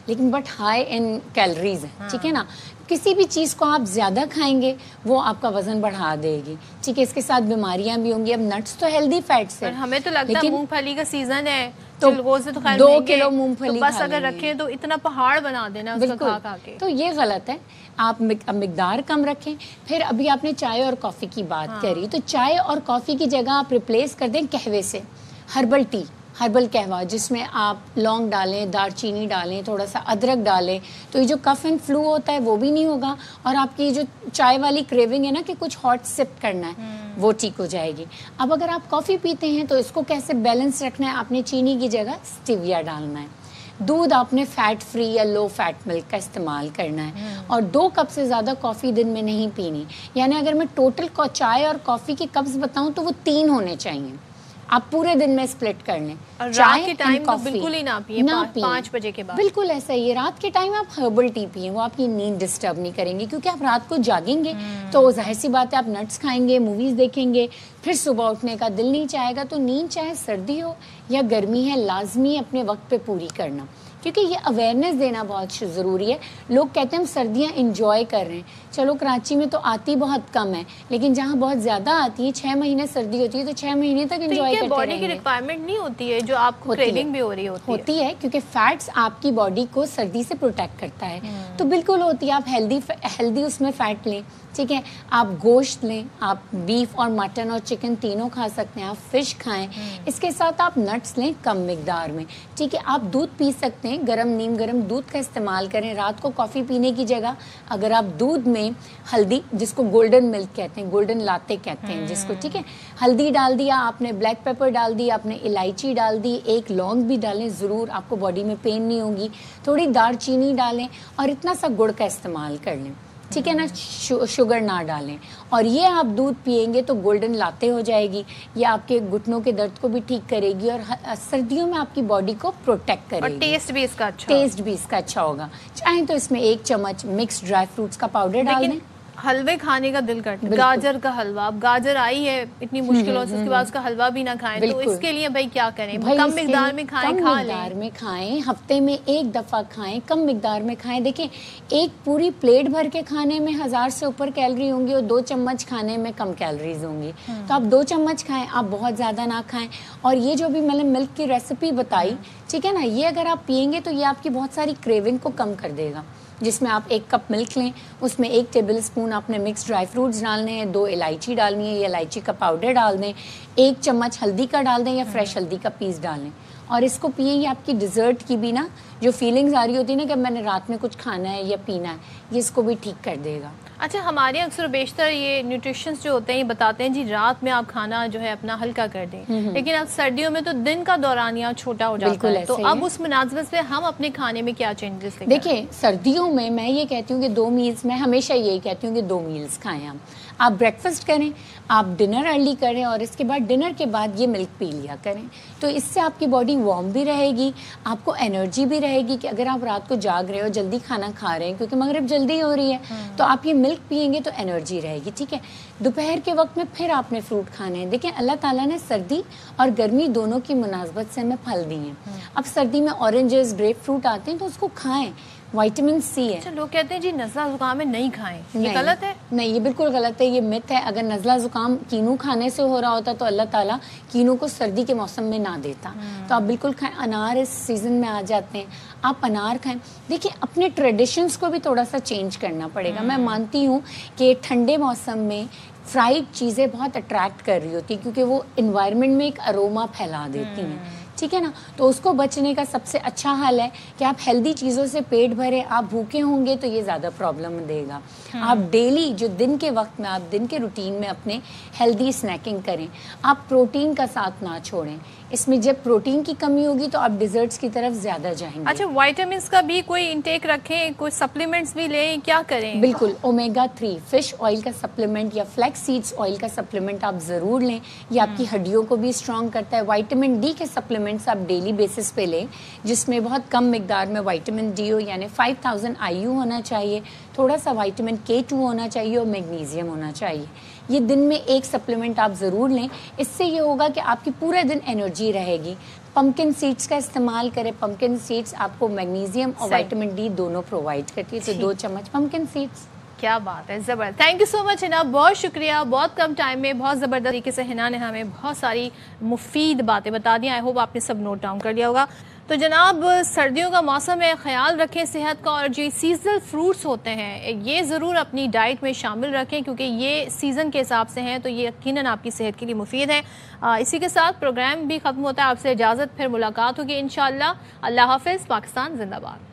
لیکن بٹ ہائی ان کیلریز ہیں، ٹھیک ہے نا۔ کسی بھی چیز کو آپ زیادہ کھائیں گے وہ آپ کا وزن بڑھا دے گی، ٹھیک ہے، اس کے ساتھ بیماریاں بھی ہوں گی۔ اب نٹس تو ہیلدی فیٹس ہیں، ہمیں تو لگتا ہے مونگ پھلی کا سیزن ہے تو 2 کلو مونگ پھلی بس اگر رکھیں تو اتنا پہاڑ بنا دینا اس کو کھا کے، تو یہ غلط ہے۔ آپ مقدار کم رکھیں۔ پھر ابھی آپ نے چائے اور کافی کی بات کری، تو چائے اور کافی کی جگہ آپ ریپلیس کر دیں قہوے سے، ہربل ٹی، ہربل قہوہ، جس میں آپ لونگ ڈالیں، دار چینی ڈالیں، تھوڑا سا ادرک ڈالیں، تو یہ جو کف اینڈ فلو ہوتا ہے وہ بھی نہیں ہوگا، اور آپ کی جو چائے والی کریونگ ہے نا کہ کچھ ہاٹ سپ کرنا ہے وہ ٹھیک ہو جائے گی۔ اب اگر آپ کافی پیتے ہیں تو اس کو کیسے بیلنس رکھنا ہے؟ آپ نے چینی کی جگہ اسٹیویا ڈالنا ہے، دودھ آپ نے فیٹ فری یا لو فیٹ ملک کا استعمال کرنا ہے، اور 2 کپ سے زیادہ کافی دن میں نہیں پینی، یعنی اگر میں ٹوٹل چائے اور کافی کے کپس بتاؤں تو وہ 3 ہونے چاہیے، آپ پورے دن میں سپلٹ کر لیں۔ رات کے ٹائم تو بالکل ہی نہ پیئیں، 5 بجے کے بعد بالکل ایسا ہی ہے۔ رات کے ٹائم آپ ہربل ٹی پئیں، وہ آپ کی نیند ڈسٹرب نہیں کریں گے، کیونکہ آپ رات کو جاگیں گے تو ظاہر سی بات ہے آپ نٹس کھائیں گے، موویز دیکھیں گے، پھر صبح اٹھنے کا دل نہیں چاہے گا، تو نیند چاہے سردی ہو یا گرمی ہے لازمی اپنے وقت پہ پوری کرنا۔ کیونکہ یہ اویئرنیس دینا بہت ضروری ہے. لوگ کہتے ہیں ہم سردیاں انجوائے کر رہے ہیں. چلو کراچی میں تو آتی بہت کم ہے, لیکن جہاں بہت زیادہ آتی ہے 6 مہینے سردی ہوتی ہے تو 6 مہینے تک انجوائے کرتے باڈی کی ریکوائرمنٹ نہیں ہوتی ہے جو آپ کو کریونگ بھی ہو رہی ہوتی ہے کیونکہ فیٹس آپ کی باڈی کو سردی سے پروٹیکٹ کرتا ہے. تو بالکل ہوتی ہے. آپ ہیلدی اس میں فیٹ لیں, ٹھیک ہے, آپ گوشت لیں, آپ بیف اور مٹن اور چکن تینوں کھا سکتے ہیں, آپ فش کھائیں, اس کے ساتھ آپ نٹس لیں کم مقدار میں, ٹھیک ہے. آپ دودھ پی سکتے ہیں, گرم نیم گرم دودھ کا استعمال کریں. رات کو کافی پینے کی جگہ اگر آپ دودھ میں ہلدی, جس کو گولڈن ملک کہتے ہیں, گولڈن لاتے کہتے ہیں جس کو, ٹھیک ہے, ہلدی ڈال دیا آپ نے, بلیک پیپر ڈال دیا آپ نے, الائچی ڈال دی, ایک لونگ بھی ڈالیں ضرور, آپ کو باڈی میں پین نہیں ہوگی. تھوڑی دار چینی ڈالیں اور اتنا سا گڑ کا استعمال کر لیں, ٹھیک ہے نا, شوگر نہ ڈالیں. اور یہ آپ دودھ پئیں گے تو گولڈن لاتے ہو جائے گی, یہ آپ کے گھٹنوں کے درد کو بھی ٹھیک کرے گی اور سردیوں میں آپ کی باڈی کو پروٹیکٹ کرے گی. اور ٹیسٹ بھی اس کا اچھا ہوگا. چاہیں تو اس میں 1 چمچ مکس ڈرائی فروٹس کا پاؤڈر ڈال دیں. حلوے کھانے کا دل کرتا ہے, گاجر کا حلوہ, اب گاجر آئی ہے اتنی مشکلوں سے, اس کے بعد اس کا حلوہ بھی نہ کھائیں, تو اس کے لیے بھائی کیا کریں؟ کم مقدار میں کھائیں, کم مقدار میں کھائیں, ہفتے میں 1 دفعہ کھائیں, کم مقدار میں کھائیں. دیکھیں ایک پوری پلیٹ بھر کے کھانے میں 1000 سے اوپر کیلری ہوں گی اور 2 چمچ کھانے میں کم کیلریز ہوں گی. تو آپ 2 چمچ کھائیں, آپ بہت زیادہ نہ کھائیں. اور یہ جو بھی میں نے ملک کی ریسیپی بتائی, ٹھیک ہے نا, یہ اگر آپ پئیں گے تو یہ آپ کی بہت ساری کریونگ کو کم کر دے گا. جس میں آپ 1 کپ ملک لیں, اس میں 1 ٹیبل اسپون آپ نے مکس ڈرائی فروٹس ڈالنے ہیں, 2 الائچی ڈالنی ہے یا الائچی کا پاؤڈر ڈال دیں, 1 چمچ ہلدی کا ڈال دیں یا فریش ہلدی کا پیس ڈال لیں, اور اس کو پئیں. یہ آپ کی ڈیزرٹ کی بھی نا جو فیلنگز آ رہی ہوتی ہے نا کہ میں نے رات میں کچھ کھانا ہے یا پینا ہے, یہ اس کو بھی ٹھیک کر دے گا. اچھا, ہمارے اکثر بیشتر یہ نیوٹریشنس جو ہوتے ہیں یہ بتاتے ہیں جی رات میں آپ کھانا جو ہے اپنا ہلکا کر دیں, لیکن اب سردیوں میں تو دن کا دورانیہ چھوٹا ہو جاتا ہے, تو اب اس مناسبت سے ہم اپنے کھانے میں کیا چینجز دیکھیں؟ دیکھیں سردیوں میں یہ کہتی ہوں کہ 2 میلز, میں ہمیشہ یہی کہتی ہوں کہ 2 میلز کھائیں. آپ بریکفاسٹ کریں, آپ ڈنر ارلی کریں, اور اس کے بعد ڈنر کے بعد یہ ملک پی لیا کریں. تو اس سے آپ کی باڈی وارم بھی رہے گی, آپ کو انرجی بھی رہے گی کہ اگر آپ رات کو جاگ رہے ہو, جلدی کھانا کھا رہے ہیں کیونکہ مغرب جلدی ہو رہی ہے, تو آپ یہ ملک پئیں گے تو انرجی رہے گی, ٹھیک ہے. دوپہر کے وقت میں پھر آپ نے فروٹ کھانے ہیں. دیکھیں اللہ تعالیٰ نے سردی اور گرمی دونوں کی مناسبت سے ہمیں پھل دی ہیں. اب سردی میں اورنجز, گریپ فروٹ آتے ہیں تو اس کو کھائیں, وائٹامن سی ہے. اچھا, لوگ کہتے ہیں جی نزلہ زکام میں نہیں کھائیں, یہ غلط ہے؟ نہیں, یہ بالکل غلط ہے, یہ مت ہے. اگر نزلہ زکام کینو کھانے سے ہو رہا ہوتا تو اللہ تعالیٰ کینو کو سردی کے موسم میں نہ دیتا. تو آپ بالکل کھائیں. انار اس سیزن میں آ جاتے ہیں, آپ انار کھائیں. دیکھیں اپنے ٹریڈیشنز کو بھی تھوڑا سا چینج کرنا پڑے گا. میں مانتی ہوں کہ ٹھنڈے موسم میں فرائیڈ چیزیں بہت اٹریکٹ کر رہی ہوتی کیونکہ وہ انوائرمنٹ میں ایک اروما پھیلا دیتی ہیں, ٹھیک ہے نا. تو اس کو بچنے کا سب سے اچھا حل ہے کہ آپ ہیلدی چیزوں سے پیٹ بھریں. آپ بھوکے ہوں گے تو یہ زیادہ پرابلم دے گا. آپ ڈیلی جو دن کے وقت میں, آپ دن کے روٹین میں اپنے ہیلدی اسنیکنگ کریں. آپ پروٹین کا ساتھ نہ چھوڑیں. اس میں جب پروٹین کی کمی ہوگی تو آپ ڈیزرٹس کی طرف زیادہ جائیں گے. اچھا, وائٹامنس کا بھی کوئی انٹیک رکھیں, کوئی سپلیمنٹس بھی لیں, کیا کریں؟ بالکل, اومیگا 3 فش آئل کا سپلیمنٹ یا فلیکس سیڈس آئل کا سپلیمنٹ آپ ضرور لیں. یہ آپ کی ہڈیوں کو بھی اسٹرانگ کرتا ہے. وائٹامن ڈی کے سپلیمنٹس آپ ڈیلی بیسس پہ لیں, جس میں بہت کم مقدار میں وائٹامن ڈی ہو, یعنی 5000 IU ہونا چاہیے, تھوڑا سا وائٹامن K2 ہونا چاہیے اور میگنیزیم ہونا چاہیے. یہ دن میں 1 سپلیمنٹ آپ ضرور لیں. اس سے یہ ہوگا کہ آپ کی پورے دن انرجی رہے گی. پمکن سیڈس کا استعمال کریں. پمکن سیڈس آپ کو میگنیزیم اور وائٹامن ڈی دونوں پرووائڈ کرتی ہے, تو 2 چمچ پمکن سیڈس. کیا بات ہے, زبردست. تھینک یو سو مچ ہنا, بہت شکریہ. بہت کم ٹائم میں بہت زبردست طریقے سے ہنا نے ہمیں بہت ساری مفید باتیں بتا دی. آئی ہوپ آپ نے سب نوٹ ڈاؤن کر لیا ہوگا. تو جناب سردیوں کا موسم ہے, خیال رکھیں صحت کا, اور جو سیزنل فروٹس ہوتے ہیں یہ ضرور اپنی ڈائٹ میں شامل رکھیں کیونکہ یہ سیزن کے حساب سے ہیں, تو یہ یقیناً آپ کی صحت کے لیے مفید ہے. اسی کے ساتھ پروگرام بھی ختم ہوتا ہے. آپ سے اجازت, پھر ملاقات ہوگی انشاءاللہ. اللہ حافظ. پاکستان زندہ باد.